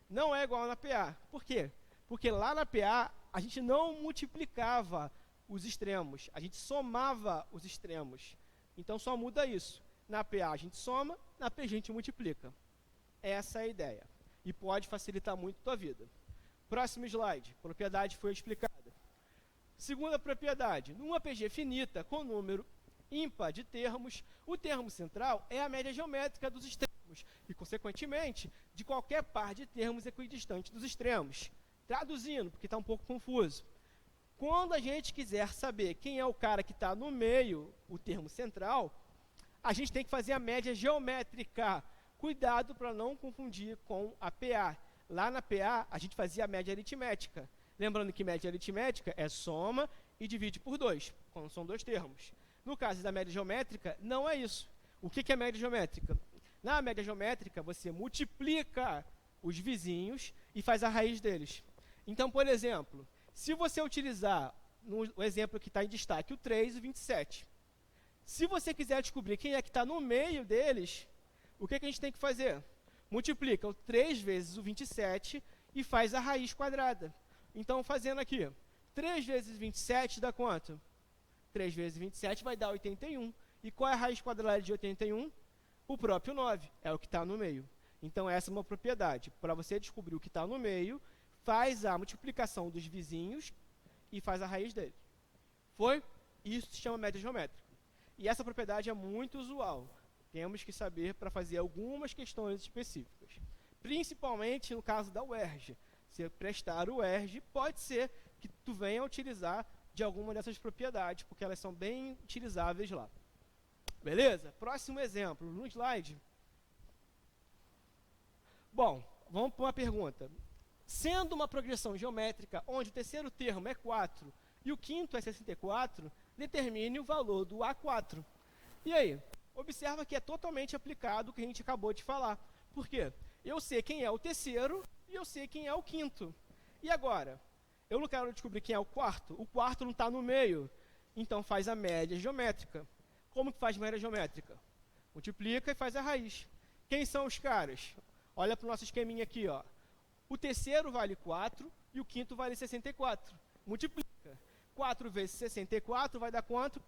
Não é igual na PA. Por quê? Porque lá na PA a gente não multiplicava os extremos, a gente somava os extremos. Então só muda isso. Na PA a gente soma, na PG a gente multiplica. Essa é a ideia. E pode facilitar muito a tua vida. Próximo slide. Propriedade foi explicada. Segunda propriedade. Numa PG finita com número ímpar de termos, o termo central é a média geométrica dos extremos e, consequentemente, de qualquer par de termos equidistante dos extremos. Traduzindo, porque está um pouco confuso. Quando a gente quiser saber quem é o cara que está no meio, o termo central, a gente tem que fazer a média geométrica. Cuidado para não confundir com a PA. Lá na PA, a gente fazia a média aritmética. Lembrando que média aritmética é soma e divide por 2, quando são dois termos. No caso da média geométrica, não é isso. O que é média geométrica? Na média geométrica, você multiplica os vizinhos e faz a raiz deles. Então, por exemplo, se você utilizar, no exemplo que está em destaque, o 3 e o 27, se você quiser descobrir quem é que está no meio deles, o que a gente tem que fazer? Multiplica o 3 vezes o 27 e faz a raiz quadrada. Então, fazendo aqui, 3 vezes 27 dá quanto? 3 vezes 27 vai dar 81. E qual é a raiz quadrada de 81? O próprio 9, é o que está no meio. Então, essa é uma propriedade. Para você descobrir o que está no meio, faz a multiplicação dos vizinhos e faz a raiz dele. Foi? Isso se chama média geométrica. E essa propriedade é muito usual. Temos que saber para fazer algumas questões específicas. Principalmente no caso da UERJ. Se prestar o UERJ, pode ser que tu venha utilizar de alguma dessas propriedades, porque elas são bem utilizáveis lá. Beleza? Próximo exemplo, no slide. Bom, vamos para uma pergunta. Sendo uma progressão geométrica onde o terceiro termo é 4 e o quinto é 64, determine o valor do A4. E aí? Observa que é totalmente aplicado o que a gente acabou de falar. Por quê? Eu sei quem é o terceiro e eu sei quem é o quinto. E agora? Eu não quero descobrir quem é o quarto não está no meio. Então faz a média geométrica. Como que faz média geométrica? Multiplica e faz a raiz. Quem são os caras? Olha para o nosso esqueminha aqui, ó. O terceiro vale 4 e o quinto vale 64. Multiplica. 4 vezes 64 vai dar quanto?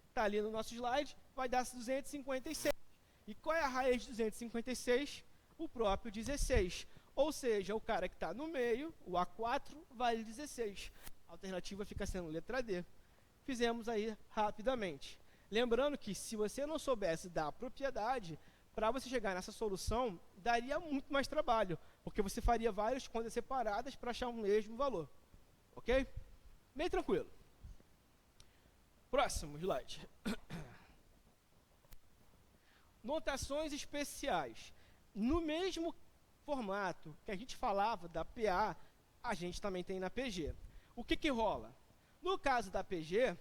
Está ali no nosso slide, vai dar 256. E qual é a raiz de 256? O próprio 16. Ou seja, o cara que está no meio, o A4, vale 16. A alternativa fica sendo letra D. Fizemos aí rapidamente. Lembrando que se você não soubesse da propriedade, para você chegar nessa solução, daria muito mais trabalho, porque você faria várias contas separadas para achar o mesmo valor. Ok? Bem tranquilo. Próximo slide. Notações especiais. No mesmo formato que a gente falava da PA, a gente também tem na PG. O que rola? No caso da PG,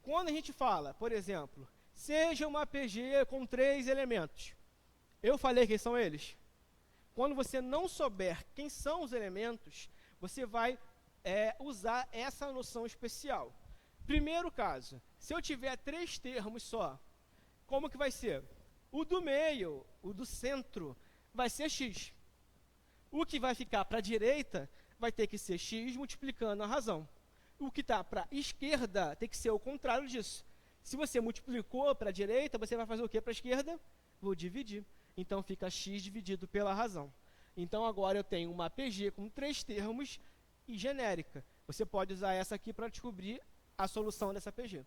quando a gente fala, por exemplo, seja uma PG com 3 elementos. Eu falei quem são eles? Quando você não souber quem são os elementos, você vai usar essa noção especial. Primeiro caso, se eu tiver 3 termos só, como que vai ser? O do meio, o do centro, vai ser x. O que vai ficar para a direita vai ter que ser x multiplicando a razão. O que está para a esquerda tem que ser o contrário disso. Se você multiplicou para a direita, você vai fazer o que para a esquerda? Vou dividir. Então fica x dividido pela razão. Então agora eu tenho uma PG com 3 termos e genérica. Você pode usar essa aqui para descobrir a solução dessa PG.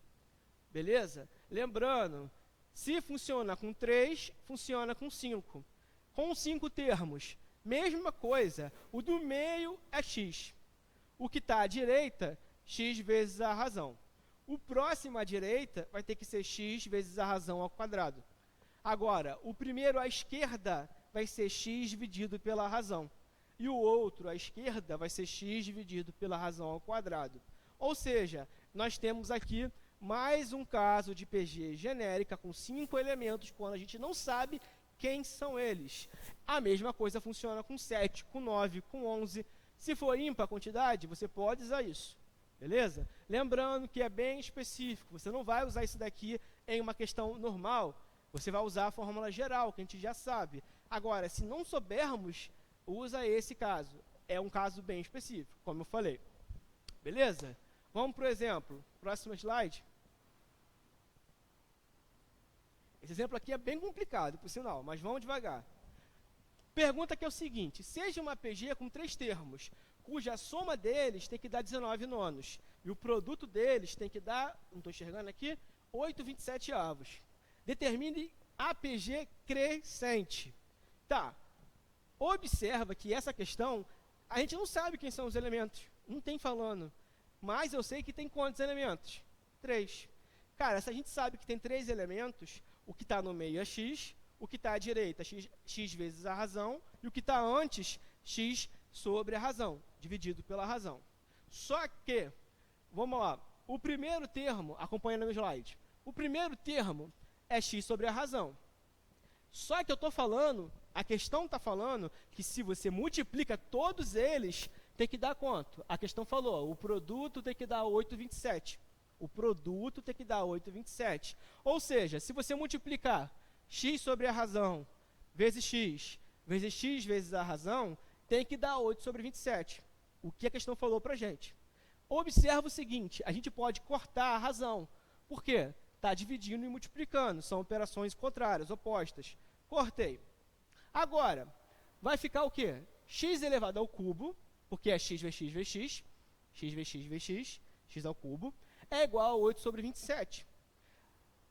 Beleza? Lembrando, se funciona com 3, funciona com 5. Com 5 termos, mesma coisa. O do meio é x. O que está à direita, x vezes a razão. O próximo à direita vai ter que ser x vezes a razão ao quadrado. Agora, o primeiro à esquerda vai ser x dividido pela razão. E o outro à esquerda vai ser x dividido pela razão ao quadrado. Ou seja, nós temos aqui mais um caso de PG genérica com 5 elementos, quando a gente não sabe quem são eles. A mesma coisa funciona com 7, com 9, com 11. Se for ímpar a quantidade, você pode usar isso. Beleza? Lembrando que é bem específico. Você não vai usar isso daqui em uma questão normal. Você vai usar a fórmula geral, que a gente já sabe. Agora, se não soubermos, usa esse caso. É um caso bem específico, como eu falei. Beleza? Vamos para o exemplo. Próximo slide. Esse exemplo aqui é bem complicado, por sinal, mas vamos devagar. Pergunta que é o seguinte: seja uma PG com 3 termos, cuja soma deles tem que dar 19 nonos, e o produto deles tem que dar, não estou enxergando aqui, 8/27. Determine a PG crescente. Tá. Observa que essa questão, a gente não sabe quem são os elementos, não tem falando. Mas eu sei que tem quantos elementos? 3. Cara, se a gente sabe que tem 3 elementos, o que está no meio é x, o que está à direita, x vezes a razão, e o que está antes, x sobre a razão, dividido pela razão. Só que, vamos lá, o primeiro termo, acompanhando no slide, o primeiro termo é x sobre a razão. Só que eu estou falando, a questão está falando que se você multiplica todos eles, tem que dar quanto? A questão falou, o produto tem que dar 8/27. O produto tem que dar 8/27. Ou seja, se você multiplicar x sobre a razão vezes x vezes a razão, tem que dar 8/27. O que a questão falou para a gente. Observa o seguinte, a gente pode cortar a razão. Por quê? Está dividindo e multiplicando, são operações contrárias, opostas. Cortei. Agora, vai ficar o quê? X elevado ao cubo, porque é x vezes x vezes x, x vezes x vezes x, x ao cubo, é igual a 8/27.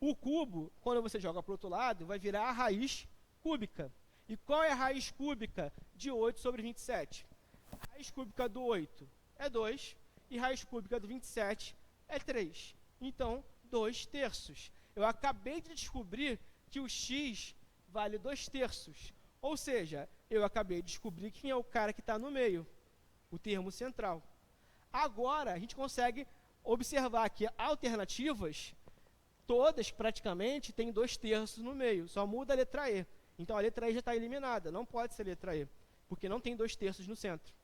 O cubo, quando você joga para o outro lado, vai virar a raiz cúbica. E qual é a raiz cúbica de 8/27? A raiz cúbica do 8 é 2, e a raiz cúbica do 27 é 3. Então, 2/3. Eu acabei de descobrir que o x vale 2/3. Ou seja, eu acabei de descobrir quem é o cara que está no meio, o termo central. Agora, a gente consegue observar que alternativas, todas praticamente têm 2/3 no meio, só muda a letra E. Então, a letra E já está eliminada, não pode ser a letra E, porque não tem 2/3 no centro.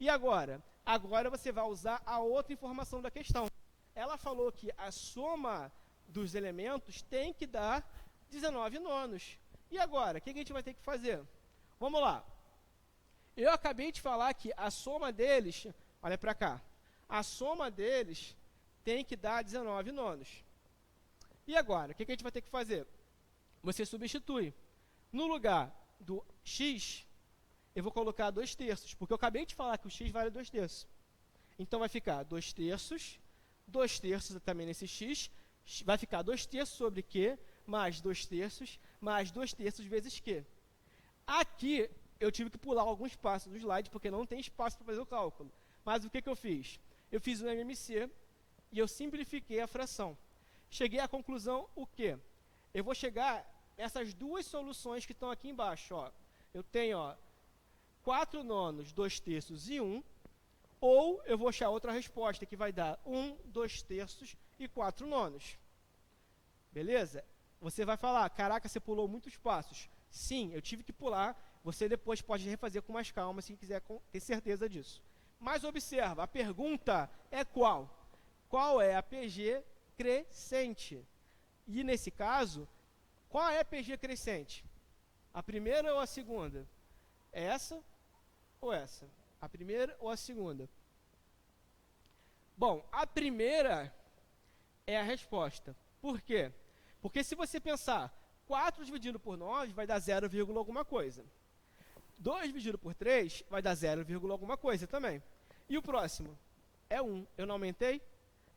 E agora? Agora você vai usar a outra informação da questão. Ela falou que a soma dos elementos tem que dar 19 nonos. E agora? O que a gente vai ter que fazer? Vamos lá. Eu acabei de falar que a soma deles, olha para cá, a soma deles tem que dar 19 nonos. E agora? O que a gente vai ter que fazer? Você substitui. No lugar do x, eu vou colocar 2/3, porque eu acabei de falar que o x vale 2/3. Então vai ficar 2/3, 2/3 também nesse x, vai ficar 2/3 sobre q, mais 2/3, mais 2/3 vezes q. Aqui, eu tive que pular alguns passos do slide, porque não tem espaço para fazer o cálculo. Mas o que eu fiz? Eu fiz o MMC e eu simplifiquei a fração. Cheguei à conclusão o quê? Eu vou chegar nessas duas soluções que estão aqui embaixo. Ó. Eu tenho 4 nonos, 2/3 e 1. Ou eu vou achar outra resposta, que vai dar 1, 2/3 e 4 nonos. Beleza? Você vai falar, caraca, você pulou muitos passos. Sim, eu tive que pular. Você depois pode refazer com mais calma, se quiser ter certeza disso. Mas observa, a pergunta é qual? Qual é a PG crescente? E nesse caso, qual é a PG crescente? A primeira ou a segunda? É essa ou essa? A primeira ou a segunda? Bom, a primeira é a resposta. Por quê? Porque se você pensar, 4 dividido por 9 vai dar 0, alguma coisa. 2 dividido por 3 vai dar 0, alguma coisa também. E o próximo? É 1. Eu não aumentei?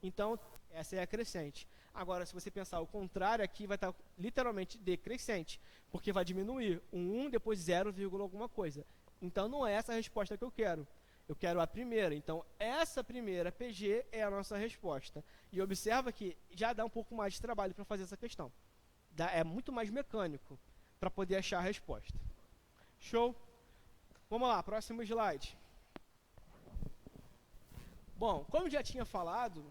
Então, essa é a crescente. Agora, se você pensar o contrário, aqui vai estar literalmente decrescente, porque vai diminuir. 1, depois 0, alguma coisa. Então, não é essa a resposta que eu quero. Eu quero a primeira. Então, essa primeira PG é a nossa resposta. E observa que já dá um pouco mais de trabalho para fazer essa questão. É muito mais mecânico para poder achar a resposta. Show? Vamos lá, próximo slide. Bom, como já tinha falado,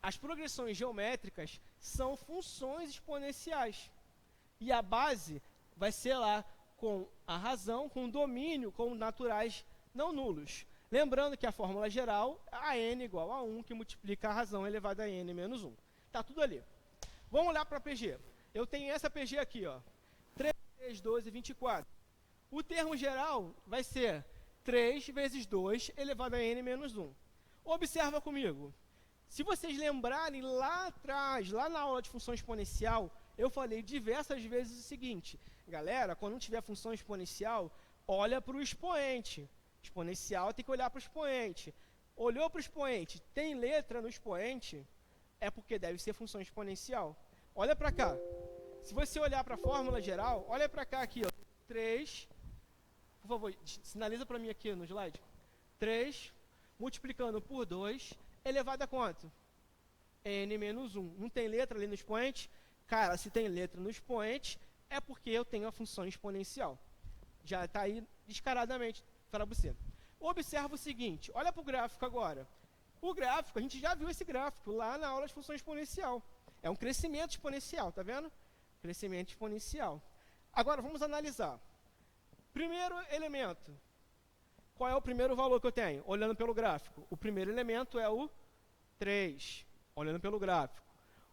as progressões geométricas são funções exponenciais. E a base vai ser lá com a razão, com o domínio, com naturais não nulos. Lembrando que a fórmula geral é a n igual a 1, que multiplica a razão elevada a n menos 1. Está tudo ali. Vamos olhar para a PG. Eu tenho essa PG aqui, ó, 3, 3, 12, 24. O termo geral vai ser 3 vezes 2 elevado a n menos 1. Observa comigo. Se vocês lembrarem lá atrás, lá na aula de função exponencial, eu falei diversas vezes o seguinte: galera, quando não tiver função exponencial, olha para o expoente. Exponencial tem que olhar para o expoente. Olhou para o expoente, tem letra no expoente, é porque deve ser função exponencial. Olha para cá. Se você olhar para a fórmula geral, olha para cá aqui, ó, 3, por favor, sinaliza para mim aqui no slide. 3 multiplicando por 2, elevado a quanto? N menos 1. Não tem letra ali no expoente? Cara, se tem letra no expoente, é porque eu tenho a função exponencial. Já está aí descaradamente para você. Observa o seguinte, olha para o gráfico agora. O gráfico, a gente já viu esse gráfico lá na aula de função exponencial. É um crescimento exponencial, tá vendo? Crescimento exponencial. Agora, vamos analisar. Primeiro elemento. Qual é o primeiro valor que eu tenho? Olhando pelo gráfico. O primeiro elemento é o 3, olhando pelo gráfico.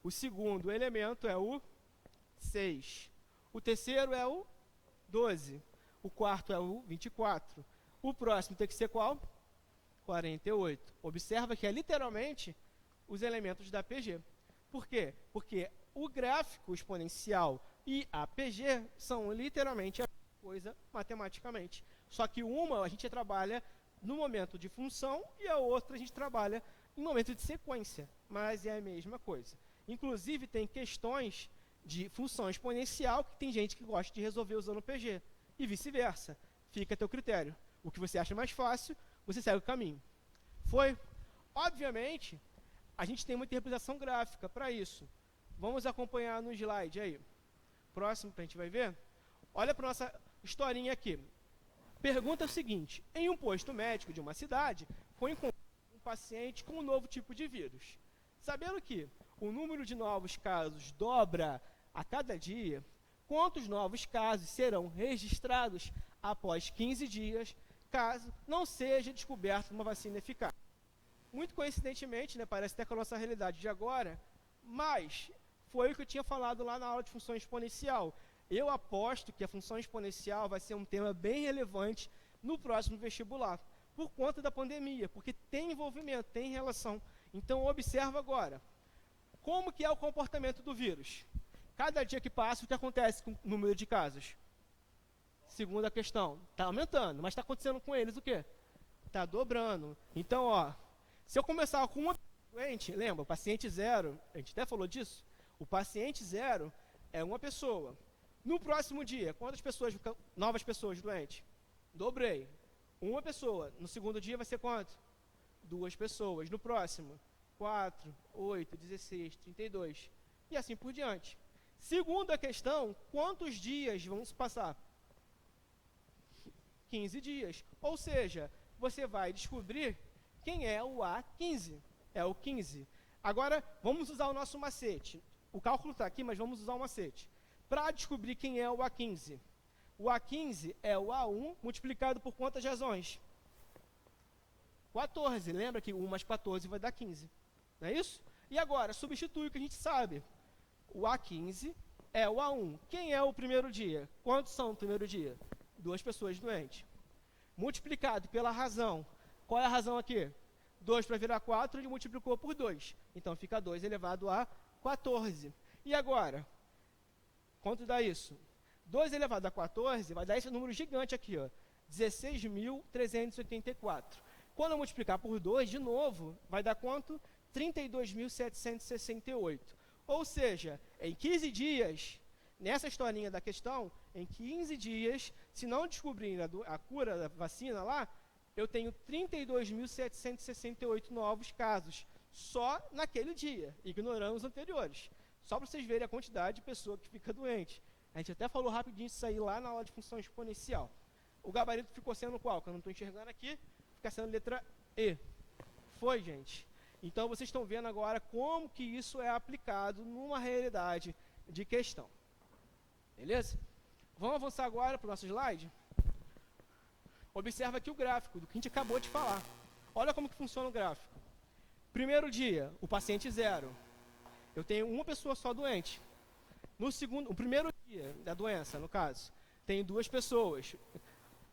O segundo elemento é o 6. O terceiro é o 12. O quarto é o 24. O próximo tem que ser qual? 48. Observa que é literalmente os elementos da PG. Por quê? Porque o gráfico exponencial e a PG são literalmente a mesma coisa matematicamente. Só que uma a gente trabalha no momento de função e a outra a gente trabalha no momento de sequência. Mas é a mesma coisa. Inclusive tem questões de função exponencial que tem gente que gosta de resolver usando o PG. E vice-versa. Fica a teu critério. O que você acha mais fácil, você segue o caminho. Foi? Obviamente, a gente tem uma interpretação gráfica para isso. Vamos acompanhar no slide aí. Próximo que a gente vai ver. Olha para a nossa historinha aqui. Pergunta o seguinte: em um posto médico de uma cidade, foi encontrado um paciente com um novo tipo de vírus. Sabendo que o número de novos casos dobra a cada dia, quantos novos casos serão registrados após 15 dias, caso não seja descoberta uma vacina eficaz? Muito coincidentemente, né, parece até com a nossa realidade de agora, mas foi o que eu tinha falado lá na aula de função exponencial. Eu aposto que a função exponencial vai ser um tema bem relevante no próximo vestibular, por conta da pandemia, porque tem envolvimento, tem relação. Então, observa agora, como que é o comportamento do vírus? Cada dia que passa, o que acontece com o número de casos? Segunda questão, está aumentando, mas está acontecendo com eles o quê? Está dobrando. Então, ó, se eu começar com uma doente, lembra, o paciente zero, a gente até falou disso, o paciente zero é uma pessoa. No próximo dia, quantas pessoas, novas pessoas doentes? Dobrei. Uma pessoa. No segundo dia vai ser quanto? 2 pessoas. No próximo, 4, 8, 16, 32. E assim por diante. Segunda questão, quantos dias vão se passar? 15 dias. Ou seja, você vai descobrir quem é o A15. É o 15. Agora, vamos usar o nosso macete. O cálculo está aqui, mas vamos usar o macete. Para descobrir quem é o A15. O A15 é o A1 multiplicado por quantas razões? 14. Lembra que 1 mais 14 vai dar 15. Não é isso? E agora, substitui o que a gente sabe. O A15 é o A1. Quem é o primeiro dia? Quantos são no primeiro dia? 2 pessoas doentes. Multiplicado pela razão. Qual é a razão aqui? 2 para virar 4, ele multiplicou por 2. Então fica 2 elevado a 14. E agora? Quanto dá isso? 2 elevado a 14 vai dar esse número gigante aqui, ó, 16.384. Quando eu multiplicar por 2, de novo, vai dar quanto? 32.768. Ou seja, em 15 dias, nessa historinha da questão, em 15 dias, se não descobrirem a cura da vacina lá, eu tenho 32.768 novos casos, só naquele dia, ignorando os anteriores. Só para vocês verem a quantidade de pessoa que fica doente. A gente até falou rapidinho isso aí lá na aula de função exponencial. O gabarito ficou sendo qual? Que eu não estou enxergando aqui. Fica sendo letra E. Foi, gente? Então, vocês estão vendo agora como que isso é aplicado numa realidade de questão. Beleza? Vamos avançar agora para o nosso slide? Observa aqui o gráfico do que a gente acabou de falar. Olha como que funciona o gráfico. Primeiro dia, o paciente 0. Eu tenho uma pessoa só doente. O primeiro dia da doença, no caso, tenho 2 pessoas.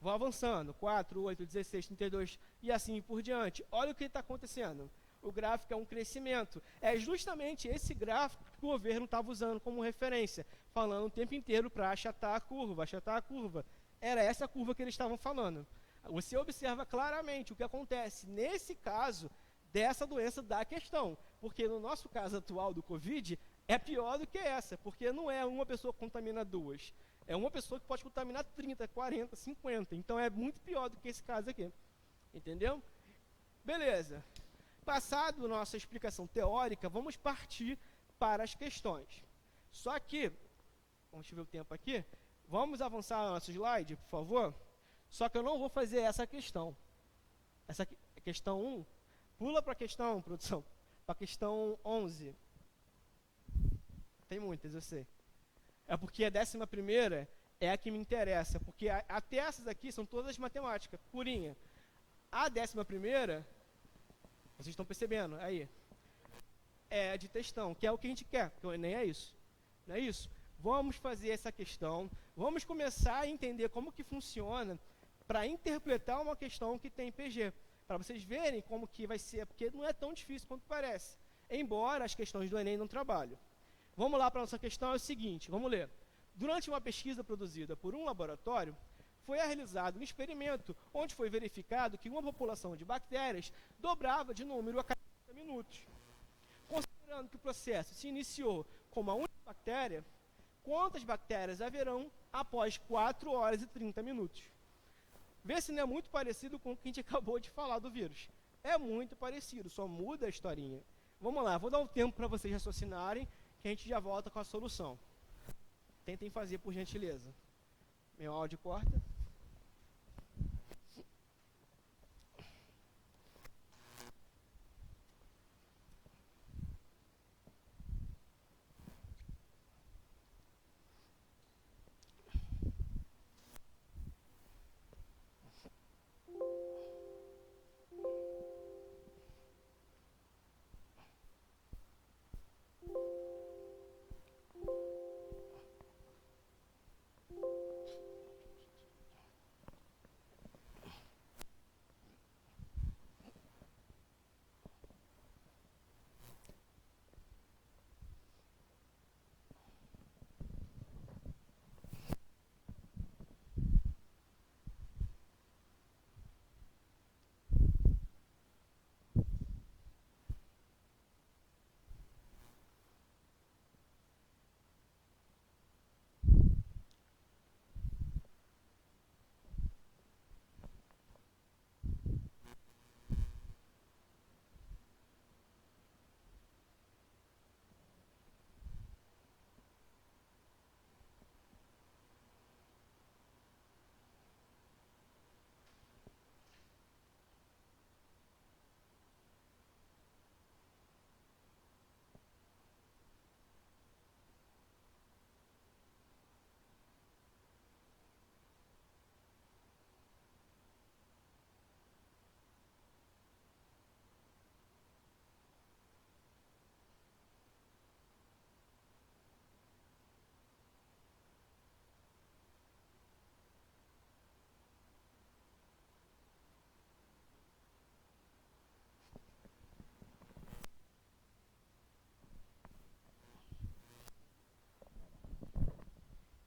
Vou avançando, 4, 8, 16, 32 e assim por diante. Olha o que está acontecendo. O gráfico é um crescimento. É justamente esse gráfico que o governo estava usando como referência, falando o tempo inteiro para achatar a curva, achatar a curva. Era essa curva que eles estavam falando. Você observa claramente o que acontece nesse caso dessa doença da questão. Porque no nosso caso atual do Covid, é pior do que essa, porque não é uma pessoa que contamina 2. É uma pessoa que pode contaminar 30, 40, 50. Então é muito pior do que esse caso aqui. Entendeu? Beleza. Passado nossa explicação teórica, vamos partir para as questões. Só que, vamos ver o tempo aqui, vamos avançar no nosso slide, por favor? Só que eu não vou fazer essa questão. Essa questão 1, pula para a questão, produção, para a questão 11. Tem muitas, eu sei. É porque a 11ª é a que me interessa, porque até essas aqui são todas matemática, purinha. A 11ª, vocês estão percebendo, aí, é de textão, que é o que a gente quer, porque o Enem é isso. Não é isso? Vamos fazer essa questão, vamos começar a entender como que funciona para interpretar uma questão que tem PG, para vocês verem como que vai ser, porque não é tão difícil quanto parece, embora as questões do Enem não trabalhem. Vamos lá para a nossa questão, é o seguinte, vamos ler. Durante uma pesquisa produzida por um laboratório, foi realizado um experimento onde foi verificado que uma população de bactérias dobrava de número a cada 30 minutos. Considerando que o processo se iniciou com uma única bactéria, quantas bactérias haverão após 4 horas e 30 minutos? Vê se não é muito parecido com o que a gente acabou de falar do vírus. É muito parecido, só muda a historinha. Vamos lá, vou dar um tempo para vocês raciocinarem, que a gente já volta com a solução. Tentem fazer, por gentileza. Meu áudio corta.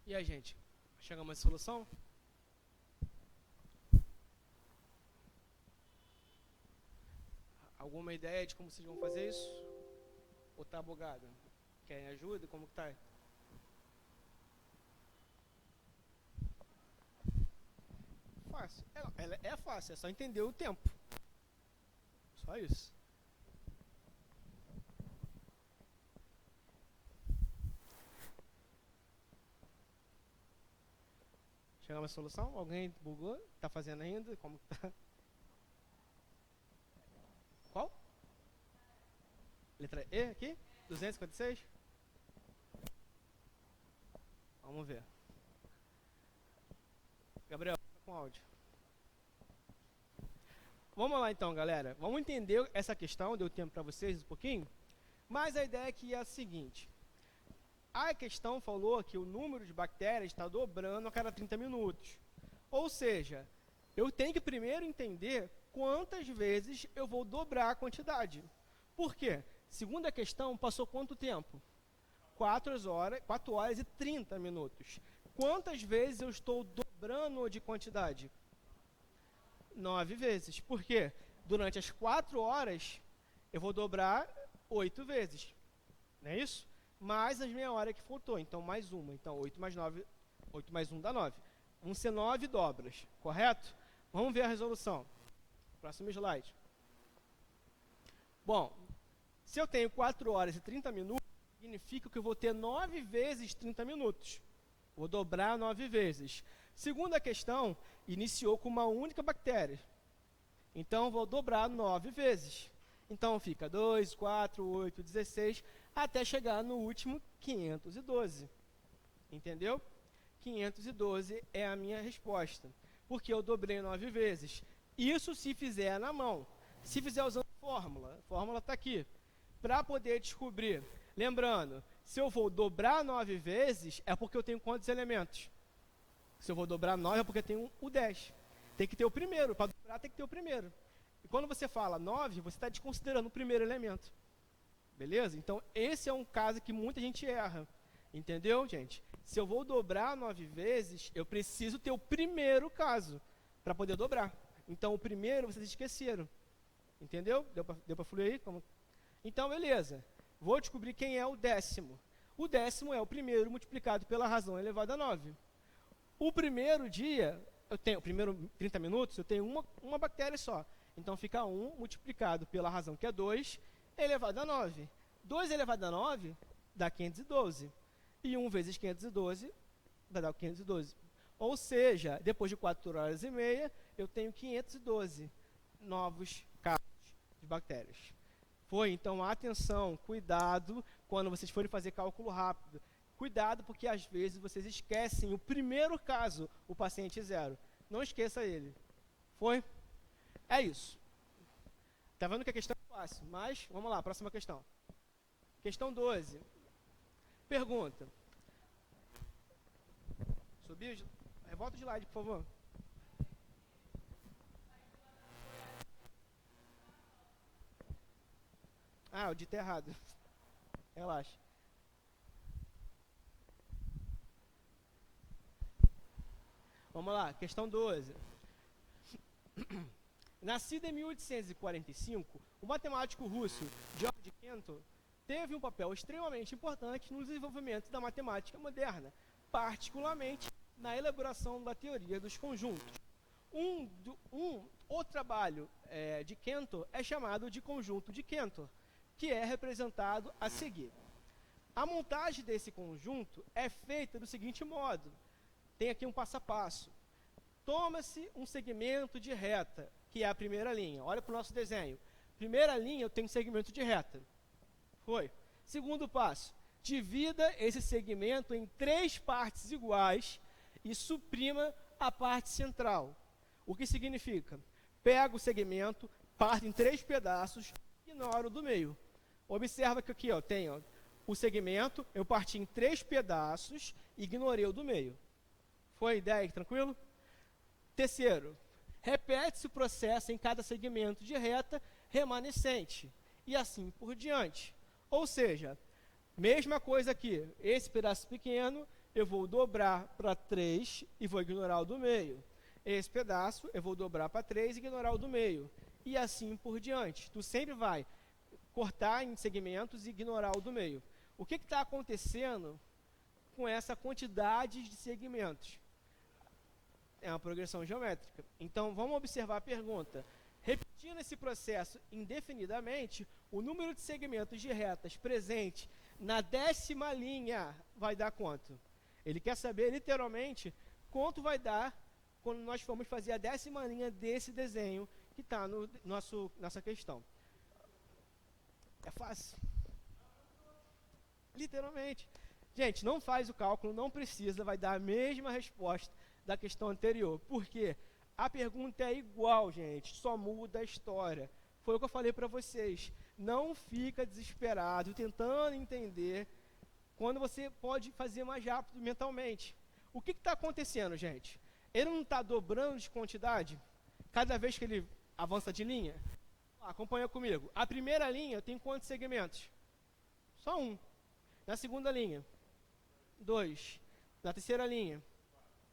E aí, gente? Chegamos à solução? Alguma ideia de como vocês vão fazer isso? Ou tá bugado? Querem ajuda? Como que tá? Fácil. Ela é fácil, é só entender o tempo. Só isso. Chegamos à solução? Alguém bugou? Tá fazendo ainda? Como que tá? Qual? Letra E aqui? 256? Vamos ver. Gabriel, tá com áudio. Vamos lá então, galera. Vamos entender essa questão, deu tempo para vocês um pouquinho. Mas a ideia aqui é a seguinte. A questão falou que o número de bactérias está dobrando a cada 30 minutos. Ou seja, eu tenho que primeiro entender quantas vezes eu vou dobrar a quantidade. Por quê? Segundo a questão, passou quanto tempo? 4 horas e 30 minutos. Quantas vezes eu estou dobrando de quantidade? 9 vezes. Por quê? Durante as 4 horas, eu vou dobrar 8 vezes. Não é isso? Mais as meia hora que faltou. Então, mais uma. Então, 8 mais 9, 8 mais 1 dá 9. Vão ser 9 dobras, correto? Vamos ver a resolução. Próximo slide. Bom, se eu tenho 4 horas e 30 minutos, significa que eu vou ter 9 vezes 30 minutos. Vou dobrar 9 vezes. Segunda questão, iniciou com uma única bactéria. Então, vou dobrar 9 vezes. Então, fica 2, 4, 8, 16, até chegar no último 512. Entendeu? 512 é a minha resposta. Porque eu dobrei 9 vezes. Isso se fizer na mão. Se fizer usando fórmula, a fórmula está aqui. Para poder descobrir. Lembrando, se eu vou dobrar 9 vezes, é porque eu tenho quantos elementos? Se eu vou dobrar 9, é porque eu tenho o 10. Tem que ter o primeiro. Para dobrar, tem que ter o primeiro. E quando você fala 9, você está desconsiderando o primeiro elemento. Beleza? Então, esse é um caso que muita gente erra. Entendeu, gente? Se eu vou dobrar 9 vezes, eu preciso ter o primeiro caso para poder dobrar. Então, o primeiro vocês esqueceram. Entendeu? Deu para fluir aí? Como? Então, beleza. Vou descobrir quem é o décimo. O décimo é o primeiro multiplicado pela razão elevada a 9. O primeiro dia, o primeiro 30 minutos, eu tenho uma bactéria só. Então, fica 1 multiplicado pela razão, que é 2, elevado a 9. 2 elevado a 9 dá 512. E 1 vezes 512 vai dar 512. Ou seja, depois de 4 horas e meia, eu tenho 512 novos casos de bactérias. Foi, então, atenção, cuidado quando vocês forem fazer cálculo rápido. Cuidado, porque às vezes vocês esquecem o primeiro caso, o paciente 0. Não esqueça ele. Foi? É isso. Está vendo que a questão é fácil, mas vamos lá, próxima questão. Questão 12. Pergunta. Subiu? Volta o slide, por favor. Ah, eu ditei errado. Relaxa. Vamos lá, questão 12. Nascido em 1845, o matemático russo Georg Cantor teve um papel extremamente importante no desenvolvimento da matemática moderna, particularmente na elaboração da teoria dos conjuntos. O trabalho de Cantor é chamado de conjunto de Cantor, que é representado a seguir. A montagem desse conjunto é feita do seguinte modo. Tem aqui um passo a passo. Toma-se um segmento de reta, que é a primeira linha. Olha para o nosso desenho. Primeira linha, eu tenho um segmento de reta. Foi. Segundo passo. Divida esse segmento em 3 partes iguais e suprima a parte central. O que significa? Pega o segmento, parte em 3 pedaços e ignora o do meio. Observa que aqui tem o segmento, eu parti em 3 pedaços e ignorei o do meio. Foi a ideia? Tranquilo? Terceiro, repete-se o processo em cada segmento de reta remanescente, e assim por diante. Ou seja, mesma coisa aqui, esse pedaço pequeno eu vou dobrar para 3 e vou ignorar o do meio. Esse pedaço eu vou dobrar para 3 e ignorar o do meio. E assim por diante. Tu sempre vai cortar em segmentos e ignorar o do meio. O que está acontecendo com essa quantidade de segmentos? É uma progressão geométrica. Então, vamos observar a pergunta. Repetindo esse processo indefinidamente, o número de segmentos de retas presente na 10ª linha vai dar quanto? Ele quer saber, literalmente, quanto vai dar quando nós formos fazer a 10ª linha desse desenho que está no nossa questão. É fácil. Literalmente. Gente, não faz o cálculo, não precisa, vai dar a mesma resposta da questão anterior. Por quê? A pergunta é igual, gente, só muda a história. Foi o que eu falei para vocês. Não fica desesperado, tentando entender, quando você pode fazer mais rápido mentalmente. O que está acontecendo, gente? Ele não está dobrando de quantidade cada vez que ele avança de linha? Acompanha comigo. A primeira linha tem quantos segmentos? Só um. Na segunda linha, 2. Na terceira linha,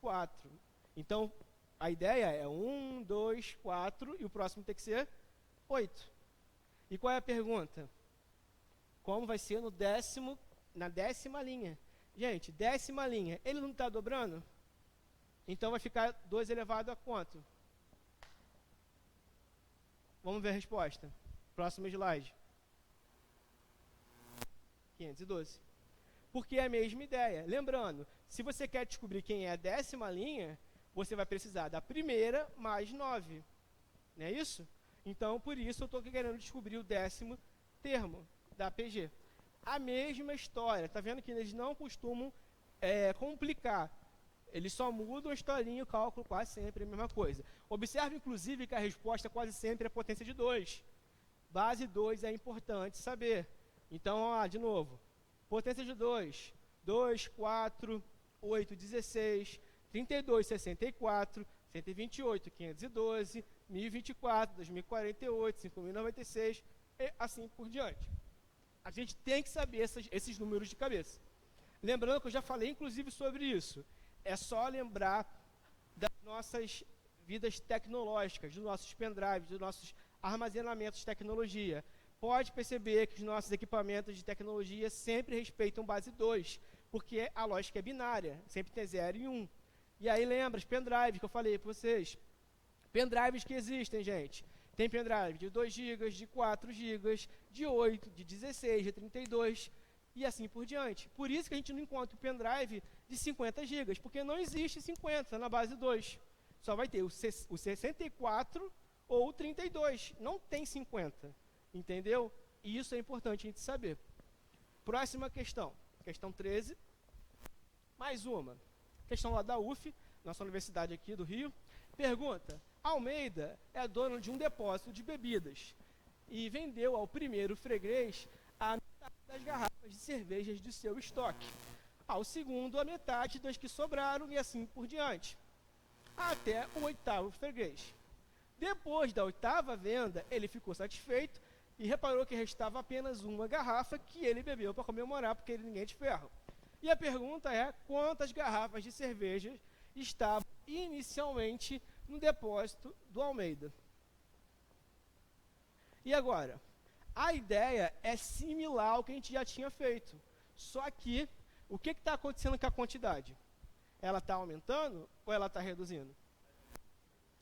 4. Então, a ideia é 1, 2, 4, e o próximo tem que ser 8. E qual é a pergunta? Como vai ser na 10ª linha? Gente, 10ª linha, ele não está dobrando? Então vai ficar 2 elevado a quanto? Vamos ver a resposta. Próximo slide. 512. Porque é a mesma ideia. Lembrando, se você quer descobrir quem é a 10ª linha, você vai precisar da primeira mais 9. Não é isso? Então, por isso, eu estou querendo descobrir o 10º termo da PG. A mesma história. Está vendo que eles não costumam complicar. Eles só mudam a historinha e o cálculo quase sempre é a mesma coisa. Observe, inclusive, que a resposta quase sempre é potência de 2. Base 2 é importante saber. Então, de novo. Potência de 2. 2, 4, 8, 16, 32, 64, 128, 512, 1024, 2048, 5096, e assim por diante. A gente tem que saber esses números de cabeça. Lembrando que eu já falei, inclusive, sobre isso. É só lembrar das nossas vidas tecnológicas, dos nossos pendrives, dos nossos armazenamentos de tecnologia. Pode perceber que os nossos equipamentos de tecnologia sempre respeitam base 2, porque a lógica é binária, sempre tem 0 e 1. E aí lembra, os pendrives que eu falei para vocês. Pendrives que existem, gente. Tem pendrive de 2 GB, de 4 GB, de 8, de 16, de 32, e assim por diante. Por isso que a gente não encontra o pendrive de 50 GB, porque não existe 50 na base 2. Só vai ter o 64 ou o 32, não tem 50. Entendeu? E isso é importante a gente saber. Próxima questão. Questão 13. Mais uma. Questão lá da UF, nossa universidade aqui do Rio. Pergunta: Almeida é dono de um depósito de bebidas e vendeu ao primeiro freguês a metade das garrafas de cervejas de seu estoque, ao segundo a metade das que sobraram e assim por diante, até o 8º freguês. Depois da 8ª venda, ele ficou satisfeito e reparou que restava apenas uma garrafa que ele bebeu para comemorar, porque ele ninguém é de ferro. E a pergunta é: quantas garrafas de cerveja estavam inicialmente no depósito do Almeida? E agora? A ideia é similar ao que a gente já tinha feito. Só que, o que está acontecendo com a quantidade? Ela está aumentando ou ela está reduzindo?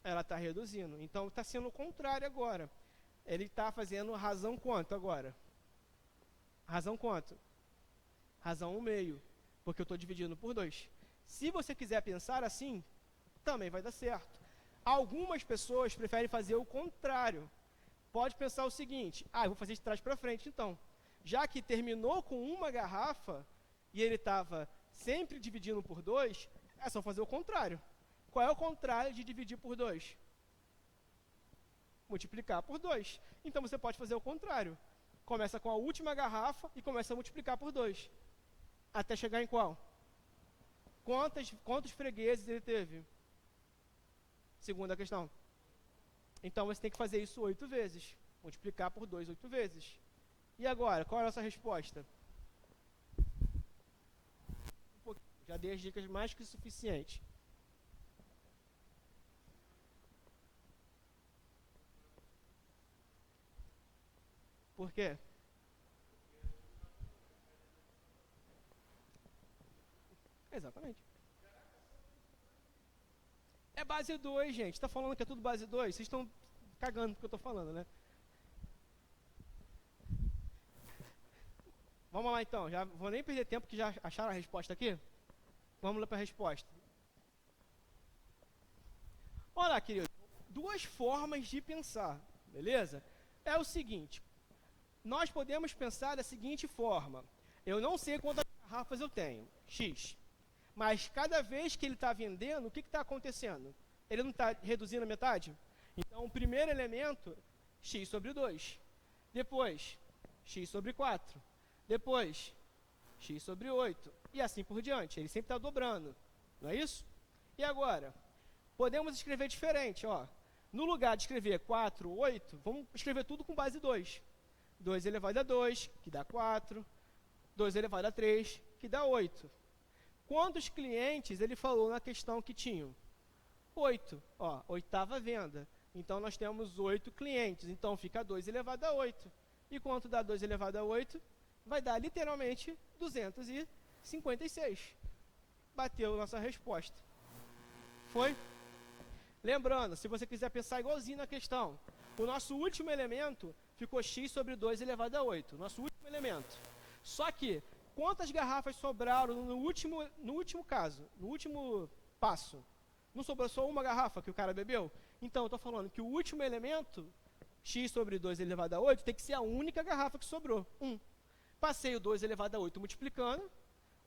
Ela está reduzindo. Então, está sendo o contrário agora. Ele está fazendo razão quanto agora? Razão quanto? Razão 1/2, porque eu estou dividindo por 2. Se você quiser pensar assim, também vai dar certo. Algumas pessoas preferem fazer o contrário. Pode pensar o seguinte: eu vou fazer de trás para frente então. Já que terminou com uma garrafa e ele estava sempre dividindo por 2, é só fazer o contrário. Qual é o contrário de dividir por 2? Multiplicar por 2. Então você pode fazer o contrário. Começa com a última garrafa e começa a multiplicar por 2. Até chegar em qual? Quantos fregueses ele teve? Segunda questão. Então você tem que fazer isso 8 vezes. Multiplicar por 2 8 vezes. E agora, qual é a nossa resposta? Já dei as dicas mais que suficientes. Por quê? Exatamente. É base 2, gente. Tá falando que é tudo base 2? Vocês estão cagando porque eu tô falando, né? Vamos lá então. Já vou nem perder tempo que já acharam a resposta aqui. Vamos lá para a resposta. Olha lá, querido. Duas formas de pensar, beleza? É o seguinte. Nós podemos pensar da seguinte forma. Eu não sei quantas garrafas eu tenho. X. Mas cada vez que ele está vendendo, o que está acontecendo? Ele não está reduzindo a metade? Então, o primeiro elemento, x sobre 2. Depois, x sobre 4. Depois, x sobre 8. E assim por diante. Ele sempre está dobrando. Não é isso? E agora? Podemos escrever diferente. Ó. No lugar de escrever 4, 8, vamos escrever tudo com base 2. 2 elevado a 2, que dá 4. 2 elevado a 3, que dá 8. Quantos clientes ele falou na questão que tinham? 8. Ó, oitava venda. Então, nós temos 8 clientes. Então, fica 2 elevado a 8. E quanto dá 2 elevado a 8? Vai dar, literalmente, 256. Bateu nossa resposta. Foi? Lembrando, se você quiser pensar igualzinho na questão, o nosso último elemento ficou x sobre 2 elevado a 8. Nosso último elemento. Só que, quantas garrafas sobraram no último caso, no último passo? Não sobrou só uma garrafa que o cara bebeu? Então, eu estou falando que o último elemento, x sobre 2 elevado a 8, tem que ser a única garrafa que sobrou, 1. Passei o 2 elevado a 8 multiplicando,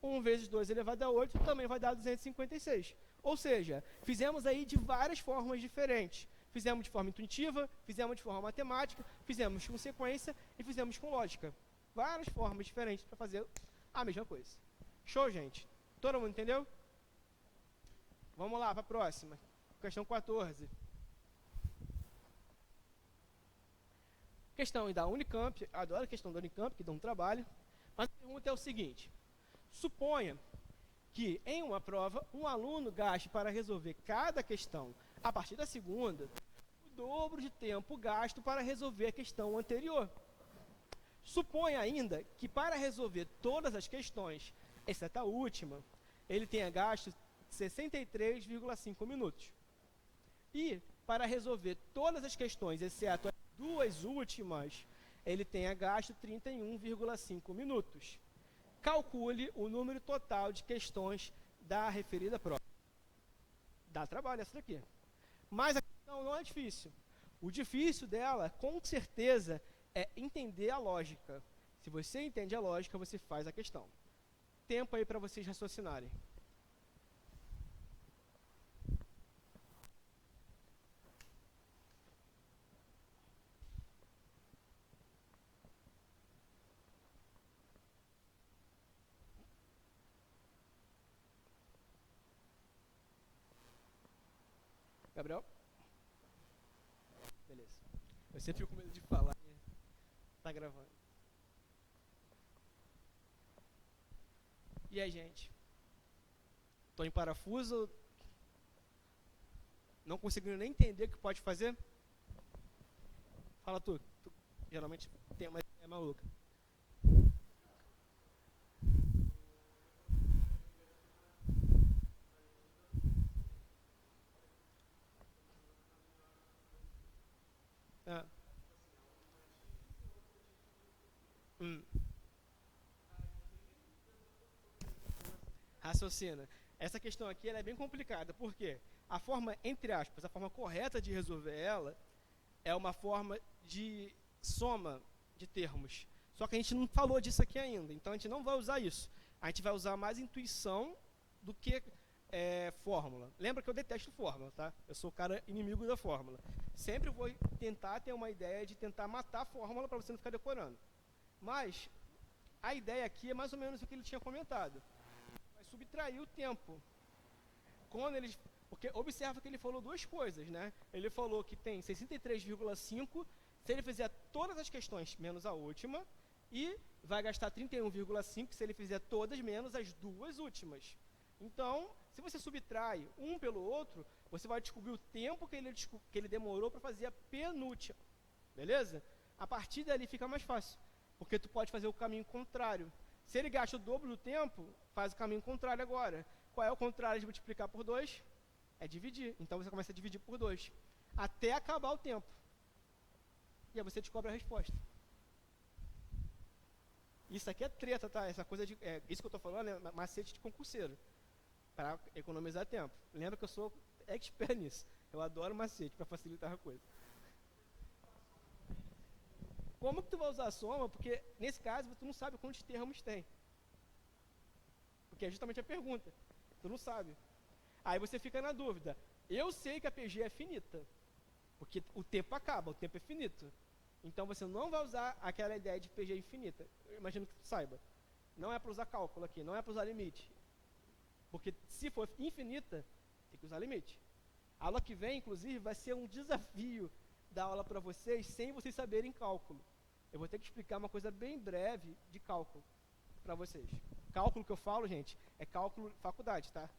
1 vezes 2 elevado a 8 também vai dar 256. Ou seja, fizemos aí de várias formas diferentes. Fizemos de forma intuitiva, fizemos de forma matemática, fizemos com sequência e fizemos com lógica. Várias formas diferentes para fazer a mesma coisa. Show, gente? Todo mundo entendeu? Vamos lá para a próxima. Questão 14. Questão da Unicamp. Adoro a questão da Unicamp, que dá um trabalho. Mas a pergunta é o seguinte. Suponha que em uma prova, um aluno gaste para resolver cada questão a partir da segunda, o dobro de tempo gasto para resolver a questão anterior. Suponha ainda que para resolver todas as questões, exceto a última, ele tenha gasto 63,5 minutos. E para resolver todas as questões, exceto as duas últimas, ele tenha gasto 31,5 minutos. Calcule o número total de questões da referida prova. Dá trabalho essa daqui. Mas a questão não é difícil. O difícil dela, com certeza, é entender a lógica. Se você entende a lógica, você faz a questão. Tempo aí para vocês raciocinarem. Gabriel? Beleza. Eu sempre fico com medo de falar. Tá gravando. E aí, gente? Tô em parafuso? Não conseguindo nem entender o que pode fazer? Fala tu. Tu geralmente tem uma ideia maluca. Ah. Raciocina. Essa questão aqui ela é bem complicada, porque a forma, entre aspas, a forma correta de resolver ela é uma forma de soma de termos. Só que a gente não falou disso aqui ainda, então a gente não vai usar isso. A gente vai usar mais intuição do que fórmula. Lembra que eu detesto fórmula, tá? Eu sou o cara inimigo da fórmula. Sempre vou tentar ter uma ideia de tentar matar a fórmula para você não ficar decorando. Mas a ideia aqui é mais ou menos o que ele tinha comentado. Vai subtrair o tempo. Porque observa que ele falou duas coisas, né? Ele falou que tem 63,5 se ele fizer todas as questões menos a última, e vai gastar 31,5 se ele fizer todas menos as duas últimas. Então, se você subtrai um pelo outro, você vai descobrir o tempo que ele demorou para fazer a penúltima. Beleza? A partir dali fica mais fácil, porque tu pode fazer o caminho contrário. Se ele gasta o dobro do tempo, faz o caminho contrário agora. Qual é o contrário de multiplicar por 2? É dividir. Então você começa a dividir por 2, até acabar o tempo. E aí você descobre a resposta. Isso aqui é treta, tá? Essa coisa de, isso que eu estou falando é macete de concurseiro, para economizar tempo. Lembra que eu sou expert nisso. Eu adoro macete para facilitar a coisa. Como que tu vai usar a soma? Porque, nesse caso, tu não sabe quantos termos tem. Porque é justamente a pergunta. Tu não sabe. Aí você fica na dúvida. Eu sei que a PG é finita, porque o tempo acaba, o tempo é finito. Então você não vai usar aquela ideia de PG infinita. Eu imagino que tu saiba. Não é para usar cálculo aqui, não é para usar limite. Porque se for infinita, tem que usar limite. A aula que vem, inclusive, vai ser um desafio da aula para vocês, sem vocês saberem cálculo. Eu vou ter que explicar uma coisa bem breve de cálculo para vocês. Cálculo que eu falo, gente, é cálculo faculdade, tá?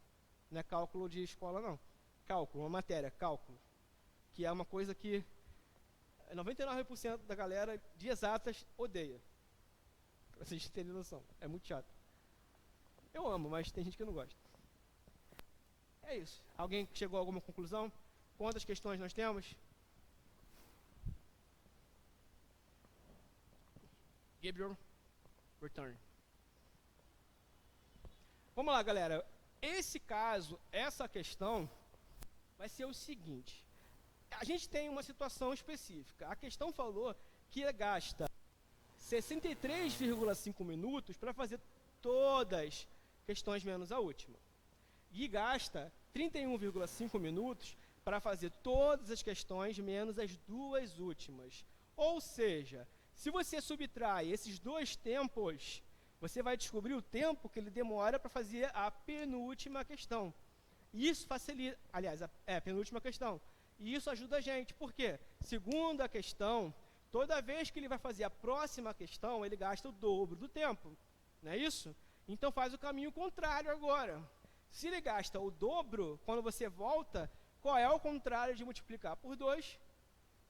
Não é cálculo de escola, não. Cálculo, uma matéria, cálculo. Que é uma coisa que 99% da galera de exatas odeia. Pra vocês terem noção. É muito chato. Eu amo, mas tem gente que não gosta. É isso. Alguém chegou a alguma conclusão? Quantas questões nós temos? Gabriel, return. Vamos lá, galera. Esse caso, essa questão, vai ser o seguinte. A gente tem uma situação específica. A questão falou que gasta 63,5 minutos para fazer todas questões menos a última. E gasta 31,5 minutos para fazer todas as questões menos as duas últimas. Ou seja, se você subtrai esses dois tempos, você vai descobrir o tempo que ele demora para fazer a penúltima questão. Isso facilita, aliás, a penúltima questão. E isso ajuda a gente, por quê? Segundo a questão, toda vez que ele vai fazer a próxima questão, ele gasta o dobro do tempo. Não é isso? Então faz o caminho contrário agora. Se ele gasta o dobro, quando você volta, qual é o contrário de multiplicar por 2?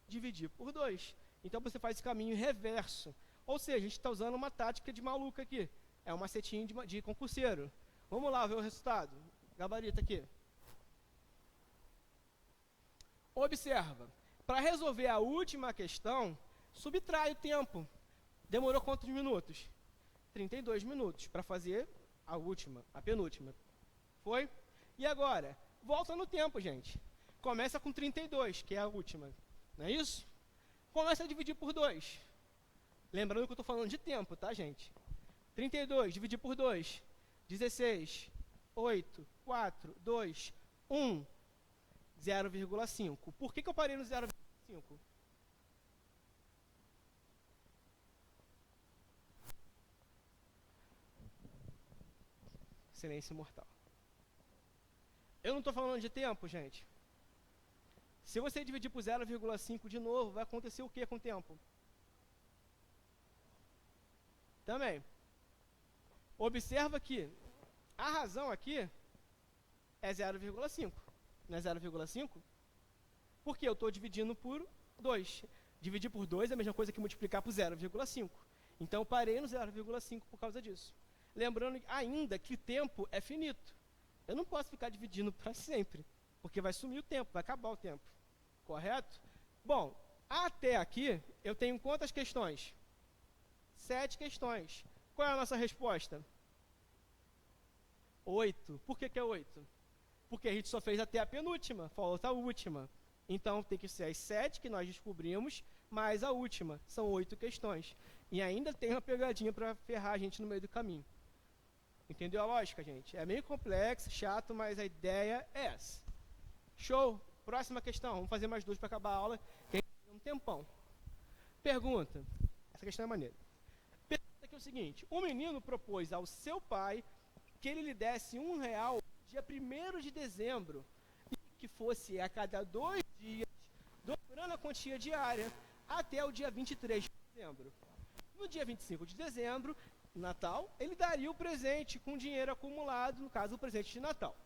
Dividir por 2. Então você faz esse caminho reverso. Ou seja, a gente está usando uma tática de maluco aqui. É um macetinho de concurseiro. Vamos lá ver o resultado. Gabarita aqui. Observa. Para resolver a última questão, subtrai o tempo. Demorou quantos minutos? 32 minutos para fazer a última, a penúltima. Foi? E agora? Volta no tempo, gente. Começa com 32, que é a última. Não é isso? Começa a dividir por 2. Lembrando que eu estou falando de tempo, tá, gente? 32, dividir por 2. 16, 8, 4, 2, 1, 0,5. Por que eu parei no 0,5? Silêncio mortal. Eu não estou falando de tempo, gente. Se você dividir por 0,5 de novo, vai acontecer o que com o tempo? Também. Observa que a razão aqui é 0,5. Não é 0,5? Porque eu estou dividindo por 2. Dividir por 2 é a mesma coisa que multiplicar por 0,5. Então eu parei no 0,5 por causa disso. Lembrando ainda que o tempo é finito. Eu não posso ficar dividindo para sempre, porque vai sumir o tempo, vai acabar o tempo. Correto? Bom, até aqui eu tenho quantas questões? 7 questões. Qual é a nossa resposta? 8. Por que é 8? Porque a gente só fez até a penúltima, falta a última. Então tem que ser as 7 que nós descobrimos, mais a última. São 8 questões. E ainda tem uma pegadinha para ferrar a gente no meio do caminho. Entendeu a lógica, gente? É meio complexo, chato, mas a ideia é essa. Show? Próxima questão. Vamos fazer mais 2 para acabar a aula, que a gente tem um tempão. Pergunta. Essa questão é maneira. Pergunta aqui é o seguinte. Um menino propôs ao seu pai que ele lhe desse R$1 dia 1º de dezembro e que fosse a cada 2 dias, dobrando a quantia diária até o dia 23 de dezembro. No dia 25 de dezembro, Natal, ele daria o presente com dinheiro acumulado, no caso, o presente de Natal.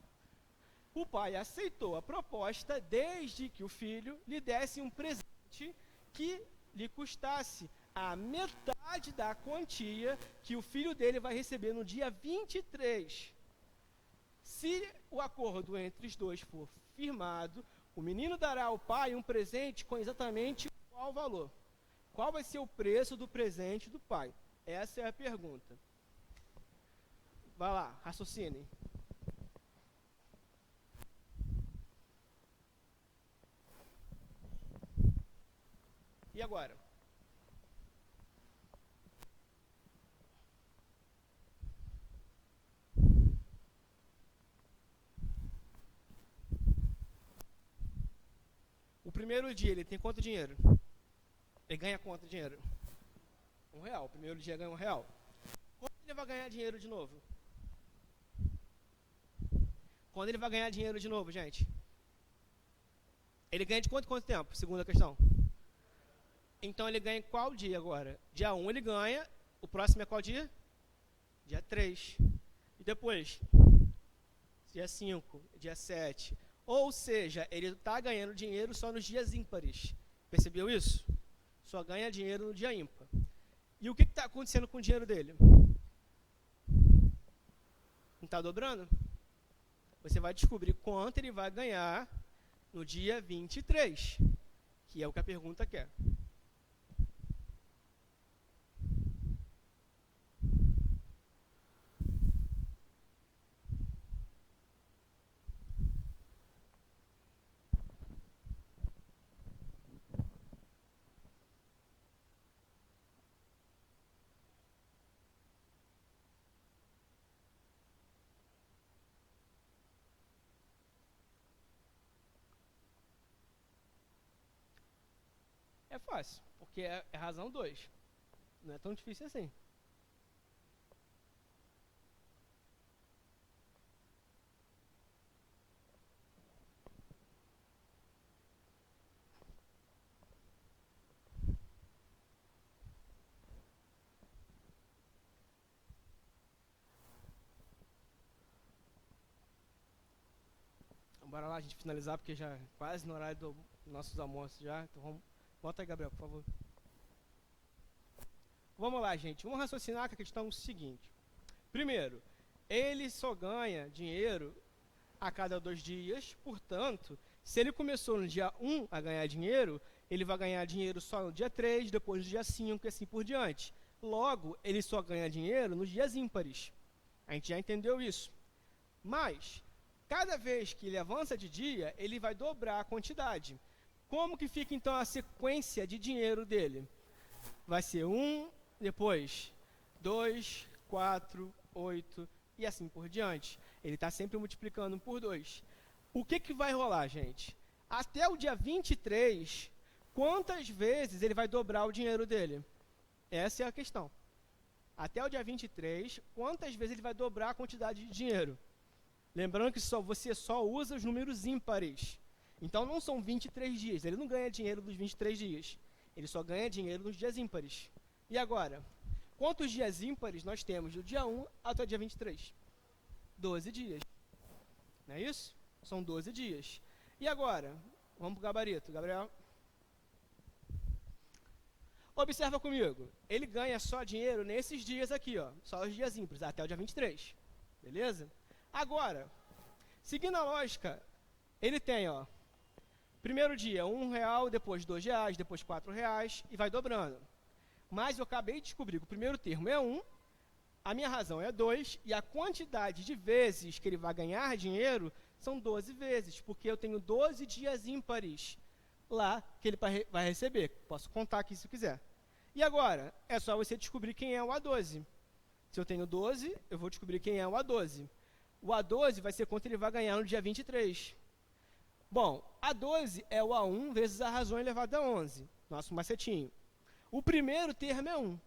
O pai aceitou a proposta desde que o filho lhe desse um presente que lhe custasse a metade da quantia que o filho dele vai receber no dia 23. Se o acordo entre os dois for firmado, o menino dará ao pai um presente com exatamente qual valor? Qual vai ser o preço do presente do pai? Essa é a pergunta. Vai lá, raciocinem. E agora? O primeiro dia ele tem quanto dinheiro? Ele ganha quanto dinheiro? R$1. O primeiro dia ganha R$1. Quando ele vai ganhar dinheiro de novo? Quando ele vai ganhar dinheiro de novo, gente? Ele ganha de quanto tempo? Segunda questão. Então ele ganha em qual dia agora? Dia 1 ele ganha, o próximo é qual dia? Dia 3. E depois? Dia 5, dia 7. Ou seja, ele está ganhando dinheiro só nos dias ímpares. Percebeu isso? Só ganha dinheiro no dia ímpar. E o que está acontecendo com o dinheiro dele? Não está dobrando? Você vai descobrir quanto ele vai ganhar no dia 23, que é o que a pergunta quer. É fácil, porque é razão 2. Não é tão difícil assim. Bora lá a gente finalizar, porque já é quase no horário dos nossos almoços já. Então vamos. Bota aí, Gabriel, por favor. Vamos lá, gente. Vamos raciocinar com a questão seguinte. Primeiro, ele só ganha dinheiro a cada 2 dias. Portanto, se ele começou no dia 1 a ganhar dinheiro, ele vai ganhar dinheiro só no dia 3, depois no dia 5 e assim por diante. Logo, ele só ganha dinheiro nos dias ímpares. A gente já entendeu isso. Mas, cada vez que ele avança de dia, ele vai dobrar a quantidade. Como que fica então a sequência de dinheiro dele? Vai ser 1, depois 2, 4, 8 e assim por diante. Ele está sempre multiplicando por 2. O que vai rolar, gente? Até o dia 23, quantas vezes ele vai dobrar o dinheiro dele? Essa é a questão. Até o dia 23, quantas vezes ele vai dobrar a quantidade de dinheiro? Lembrando que você só usa os números ímpares. Então não são 23 dias, ele não ganha dinheiro dos 23 dias. Ele só ganha dinheiro nos dias ímpares. E agora? Quantos dias ímpares nós temos do dia 1 até o dia 23? 12 dias. Não é isso? São 12 dias. E agora? Vamos para o gabarito, Gabriel. Observa comigo. Ele ganha só dinheiro nesses dias aqui, ó, só os dias ímpares, até o dia 23. Beleza? Agora, seguindo a lógica, ele tem, ó, primeiro dia R$1, depois R$2, depois R$4 e vai dobrando. Mas eu acabei de descobrir que o primeiro termo é 1, a minha razão é 2, e a quantidade de vezes que ele vai ganhar dinheiro são 12 vezes, porque eu tenho 12 dias ímpares lá que ele vai receber. Posso contar aqui se quiser. E agora, é só você descobrir quem é o A12. Se eu tenho 12, eu vou descobrir quem é o A12. O A12 vai ser quanto ele vai ganhar no dia 23. Bom, A12 é o A1 vezes a razão elevada a 11, nosso macetinho. O primeiro termo é 1,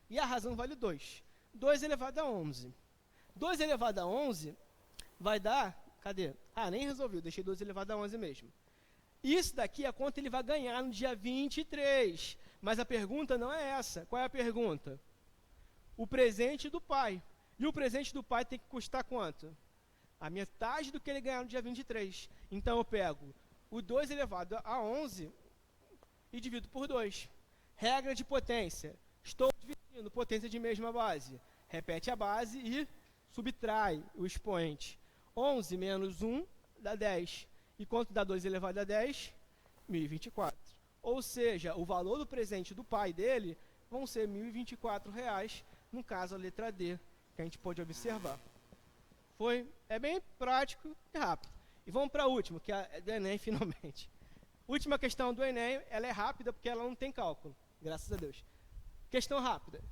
e a razão vale 2. 2 elevado a 11. 2 elevado a 11 vai dar, cadê? Ah, nem resolvi, deixei 2 elevado a 11 mesmo. Isso daqui é quanto ele vai ganhar no dia 23. Mas a pergunta não é essa. Qual é a pergunta? o presente do pai. E o presente do pai tem que custar quanto? A metade do que ele ganhar no dia 23. Então eu pego o 2 elevado a 11 e divido por 2. Regra de potência. Estou dividindo potência de mesma base. Repete a base e subtrai o expoente. 11 menos 1 dá 10. E quanto dá 2 elevado a 10? 1.024. Ou seja, o valor do presente do pai dele vão ser R$ 1.024, no caso a letra D, que a gente pode observar. É bem prático e rápido. E vamos para a última, que é do Enem, finalmente. Última questão do Enem, ela é rápida porque ela não tem cálculo, graças a Deus. Questão rápida.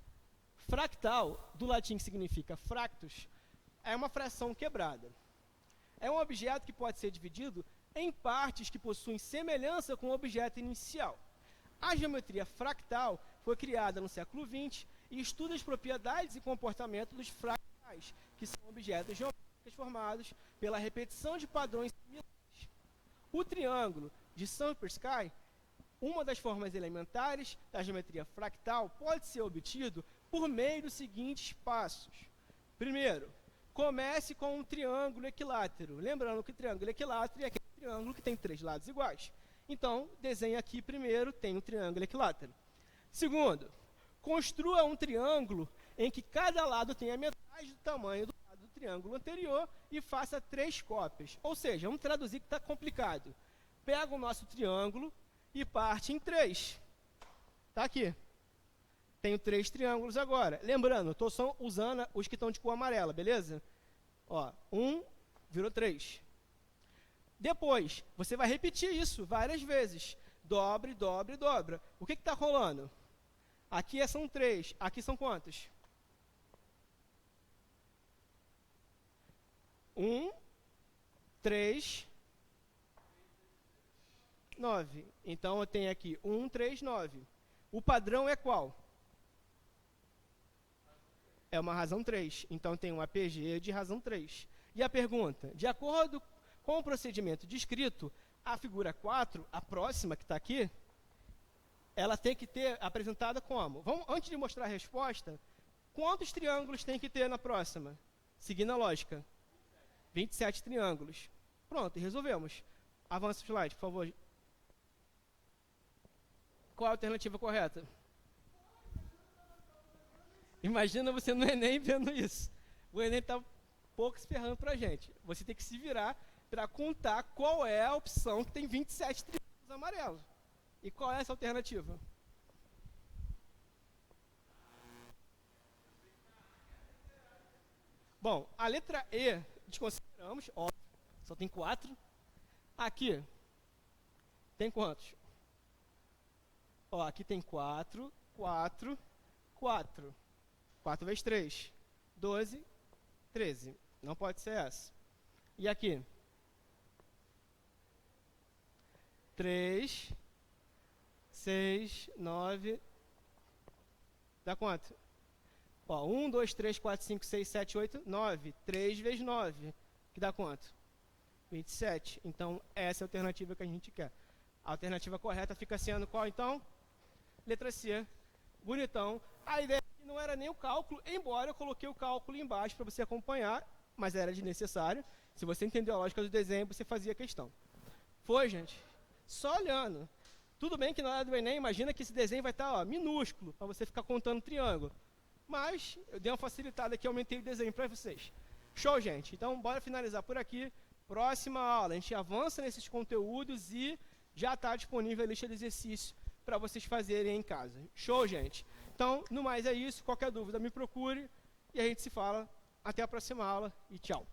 Fractal, do latim que significa fractus, é uma fração quebrada. É um objeto que pode ser dividido em partes que possuem semelhança com o objeto inicial. A geometria fractal foi criada no século XX e estuda as propriedades e comportamento dos fractais, que são objetos geométricos formados pela repetição de padrões similares. O triângulo de Kaspersky, uma das formas elementares da geometria fractal, pode ser obtido por meio dos seguintes passos. Primeiro, comece com um triângulo equilátero. Lembrando que triângulo equilátero é aquele triângulo que tem 3 lados iguais. Então, desenhe aqui primeiro, tem um triângulo equilátero. Segundo, construa um triângulo em que cada lado tenha metade do tamanho do lado do triângulo anterior e faça 3 cópias. Ou seja, vamos traduzir que está complicado. Pega o nosso triângulo e parte em 3. Está aqui. Tenho 3 triângulos agora. Lembrando, estou só usando os que estão de cor amarela, beleza? Ó, 1 virou 3. Depois, você vai repetir isso várias vezes. Dobre, dobre, dobra. O que está rolando? Aqui são 3. Aqui são quantos? 1, 3, 9. Então, eu tenho aqui 1, 3, 9. O padrão é qual? É uma razão 3. Então, tem um APG de razão 3. E a pergunta? De acordo com o procedimento descrito, a figura 4, a próxima que está aqui, ela tem que ter apresentada como? Antes de mostrar a resposta, quantos triângulos tem que ter na próxima? Seguindo a lógica. 27 triângulos. Pronto, e resolvemos. Avança o slide, por favor. Qual a alternativa correta? Imagina você no Enem vendo isso. O Enem está pouco se ferrando para a gente. Você tem que se virar para contar qual é a opção que tem 27 triângulos amarelos. E qual é essa alternativa? Bom, a letra E, desconsideramos, óbvio, só tem 4. Aqui, tem quantos? Ó, aqui tem 4, 4, 4. 4 vezes 3, 12, 13. Não pode ser essa. E aqui? 3, 6, 9. Dá quanto? Ó, 1, 2, 3, 4, 5, 6, 7, 8, 9. 3 vezes 9, que dá quanto? 27. Então, essa é a alternativa que a gente quer. A alternativa correta fica sendo qual, então? Letra C. Bonitão. A ideia não era nem o cálculo, embora eu coloquei o cálculo embaixo para você acompanhar, mas era desnecessário. Se você entendeu a lógica do desenho, você fazia a questão. Foi, gente? Só olhando. Tudo bem que na hora do Enem, imagina que esse desenho vai estar minúsculo, para você ficar contando triângulo. Mas eu dei uma facilitada aqui, aumentei o desenho para vocês. Show, gente? Então, bora finalizar por aqui. Próxima aula, a gente avança nesses conteúdos e já está disponível a lista de exercícios para vocês fazerem em casa. Show, gente? Então, no mais é isso. Qualquer dúvida, me procure. E a gente se fala. Até a próxima aula e tchau.